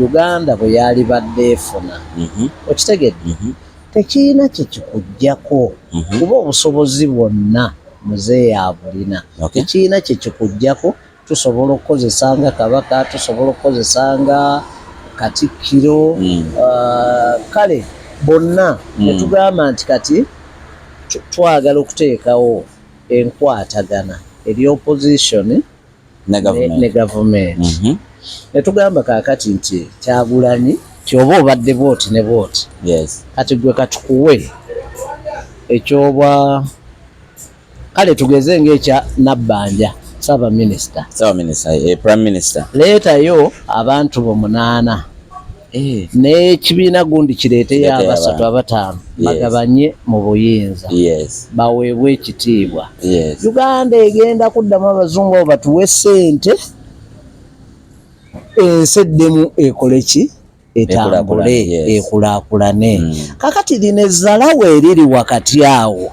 Uganda bwe yali badde efuna okitegedde tekirina kye kikuggyako kuba obusobozi bwonna muzeeyi abulina tekirina kye kikuggyako tusobola okukozesanga kabaka tusobola okukozesanga katikkiro kale bonna netugamba nti kati twagala okuteekawo enkwatagana eri opposition ne gavumenti netugamba kaakati nti Kyagulanyi kyoba obadde booti ne booti kati gwe katukuwe ekyobwa kale tugeze ng'ekya Nabbanja Ssaabaminisita Prime Minister leetayo abantu 8 n'ekibiina gundi kireeteyo 3-5 bagabanye mu buyinza baweebwe ekitiibwa Uganda egenda kuddamu abazungu abo batuwe ssente ensi eddemu ekole ki etambule ekulaakulane kakati lino ezzala weeriri wakati awo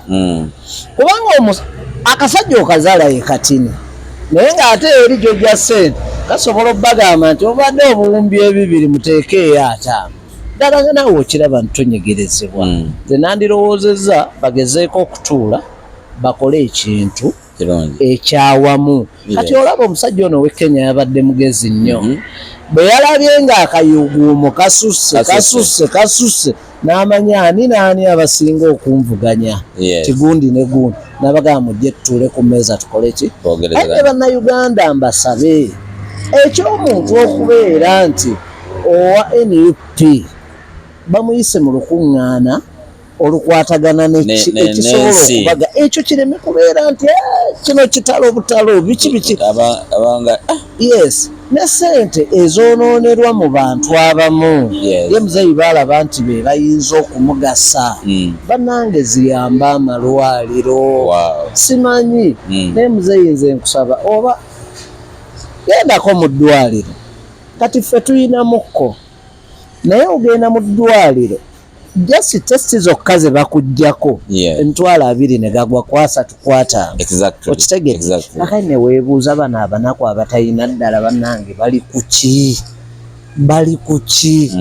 kubanga akasajja okazaala ye katini naye ng'ate eri gyojja ssente kasobola obbagamba nti obadde obuwumbi 2 muteekeeyo 5 ddala nga naawe okiraba ntonyegerezebwa nze nandirowoozezza bagezeeko okutuula bakole ekintu ekyawamu kati olaba omusajja ono w'e Kenya yabadde mugezi nnyo bwe yalabye ng'akayuguumo kasusse n'amanya ani naani abasinga okunvuganya tigundi ne gundi n'abagamba mujje tutuule ku mmeeza tukole ki ate bannayuganda mbasabe ekyomuntu okubeera nti owa NUP bamuyise mu lukuŋŋaana olukwatagana nekisobola okubaga ekyo kireme kubeera nti kino kitalo butalo biki yes ne ssente ezonoonerwa mu bantu abamu ye muzeeyi baalaba nti be bayinza okumugasa bannange ziyamba amalwaliro simanyi naye muzeeyi nze nkusaba oba gendako mu ddwaliro kati ffe tuyinamukko naye ogenda mu ddwaliro just testi zokka ze bakuggyako $20 ne gagwa ku 3-5 okitegedde akali ne weebuuza bano abanaku abatalina ddala bannange bali ku ki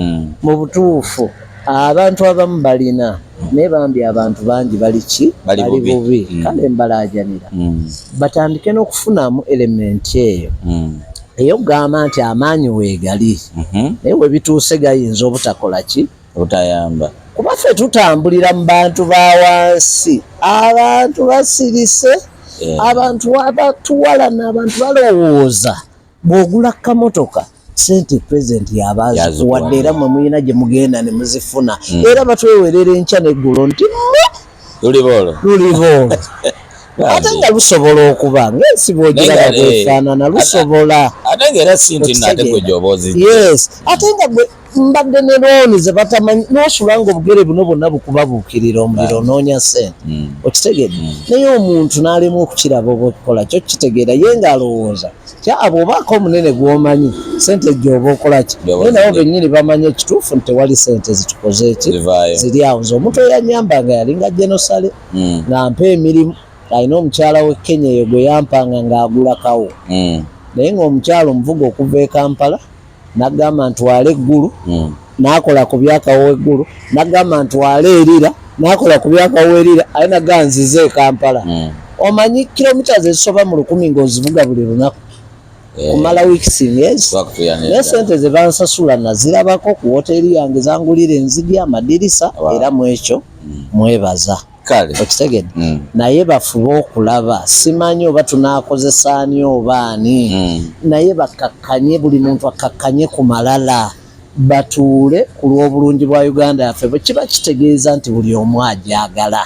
mu butuufu abantu abamu balina naye bambi abantu bangi bali bubi kale mbalaajanira batandike n'okufunamu elementi eyo eyokugamba nti amaanyi weegali naye we bituuse gayinza obutakola ki obutayamba kuba ffe tutambulira mu bantu ba wansi abantu basirise abantu abatuwalana abantu balowooza bw'ogula kamotoka sente pulezidenti yabaazikuwadde era mwe muyina gye mugenda ne muzifuna era batwewerera enkya n'eggulo nti luli boolo ate nga lusobola okuba ng'ensi bw'ogiraba bwefaanana lusobola ate ng'era sinti nate gwe gy'oba ozijja. Yes, ate nga gwe mbadde ne looni ze batamanyi n'osula ng'obugere buno bwonna bukubabuukirira omuliro onoonya ssente okitegedde naye omuntu n'alema okukiraba oba okukola kyo kitegeera ye ng'alowooza kyaba obaako omunene gw'omanyi ssente gy'oba okola ki naye nabo bennyini bamanyi ekituufu nti tewali ssente zitukoze eki ziri awo nze omuntu eyanyambanga yalinga genosale ng'ampa emirimu alina omukyala w'e Kenya eyo gwe yampanga ng'agula kawo naye ng'omukyala omuvuga okuva e Kampala n'agamba ntwala eggulu n'akola ku byakawo eggulu n'agamba ntwala erira n'akola ku byakawo erira aye naganziza e Kampala omanyi kilomita ezisoba mu 100 ng'ozivuga buli lunaku kumala wiiki myezi naye sente ze bansasula nazirabako ku woteeri yange zangulira enzigi amadirisa era mu ekyo mwebaza okitegedde naye bafube okulaba simanyi oba tunaakozesa ani oba ani naye bakakkanye buli muntu akakkanye ku malala batuule ku lw'obulungi bwa Uganda yaffe bwe kiba kitegeeza nti buli omu ajagala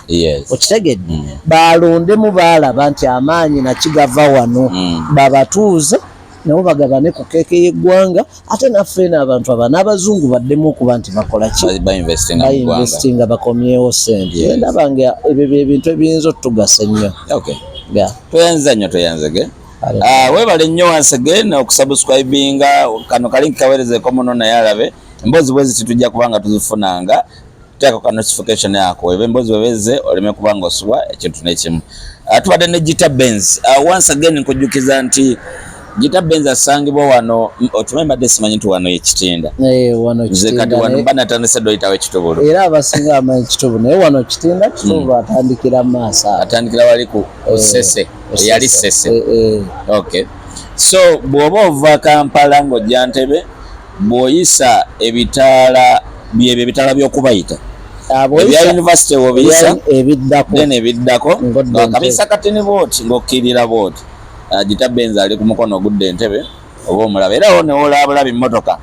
okitegedde balondemu baalaba nti amaanyi nakigava wano babatuuze nabo bagabane ku keeke y'eggwanga ate naffe n'abantu aba n'abazungu baddemu okuba nti bakola ki bainvestinga bakomyewo ssente ndaba nga ebyo byebintu ebiyinza otugasa ennyo toyanziza nnyo toyanzege weebale nnyo once again okusubscribinga kano kalinki kaweerezeko muno naye alabe emboozi bwezi titujja kubanga tuzifunanga teeka ka notification yako eba emboozi bwebeze oleme kubanga osubwa ekintu n'ekimu tubadde ne Gita Benz once again nkujjukiza nti Gita Benz asangibwa wano otumanyi mbadde simanyi nti wano Kitinda nze kati wano mba natandise doyitawo ekitubulu era abasinga amanyi ekitubulu naye wano Kitinda kitubulu atandikira maaso atandikira wali ku Sese eyali Sese okay so bw'oba ova Kampala ng'ojja Ntebe bw'oyisa ebitaala byebyo ebitaala by'okubayita ebya university w'obiyisa ebiddako ng'okamisa katini booti ng'okkirira booti Gita Benz ali ku mukono ogudde Entebbe oba omulaba era wo newoolabulaba emmotoka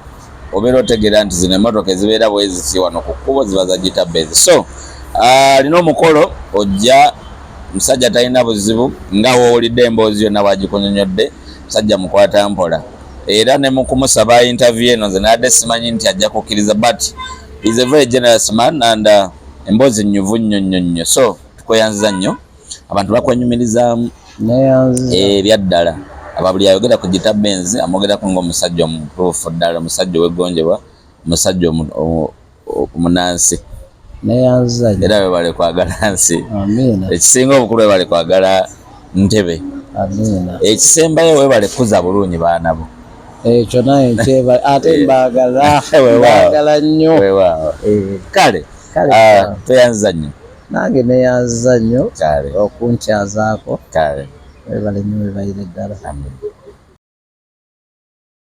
obeera otegeera nti zino emmotoka ezibeera bweziti wano ku kkubo ziba za Gita Benz so alina omukolo ojja musajja talina buzibu nga woowulidde emboozi yonna bwagikunyonyodde musajja mukwata mpola era ne mukumusaba interview eno nze nadde simanyi nti ajja kukkiriza but is a very generous man and emboozi nnyuvu nnyo so tukweyanziza nnyo abantu bakwenyumirizaamu ebyaddala ababuli ayogera ku Gita Benz amwogerako ng'omusajja omutuufu ddala omusajja ow'eggonjebwa omusajja omunansi era webale kwagala nsi ekisinga obukulu webale kwagala Ntebe ekisembayo webale kuza bulungi baanabo ekyo naye ate mbagala nnyo kale tweyanziza nnyo nange neyanziza nnyo okunkyazaako kale webale nnyo webayire ddala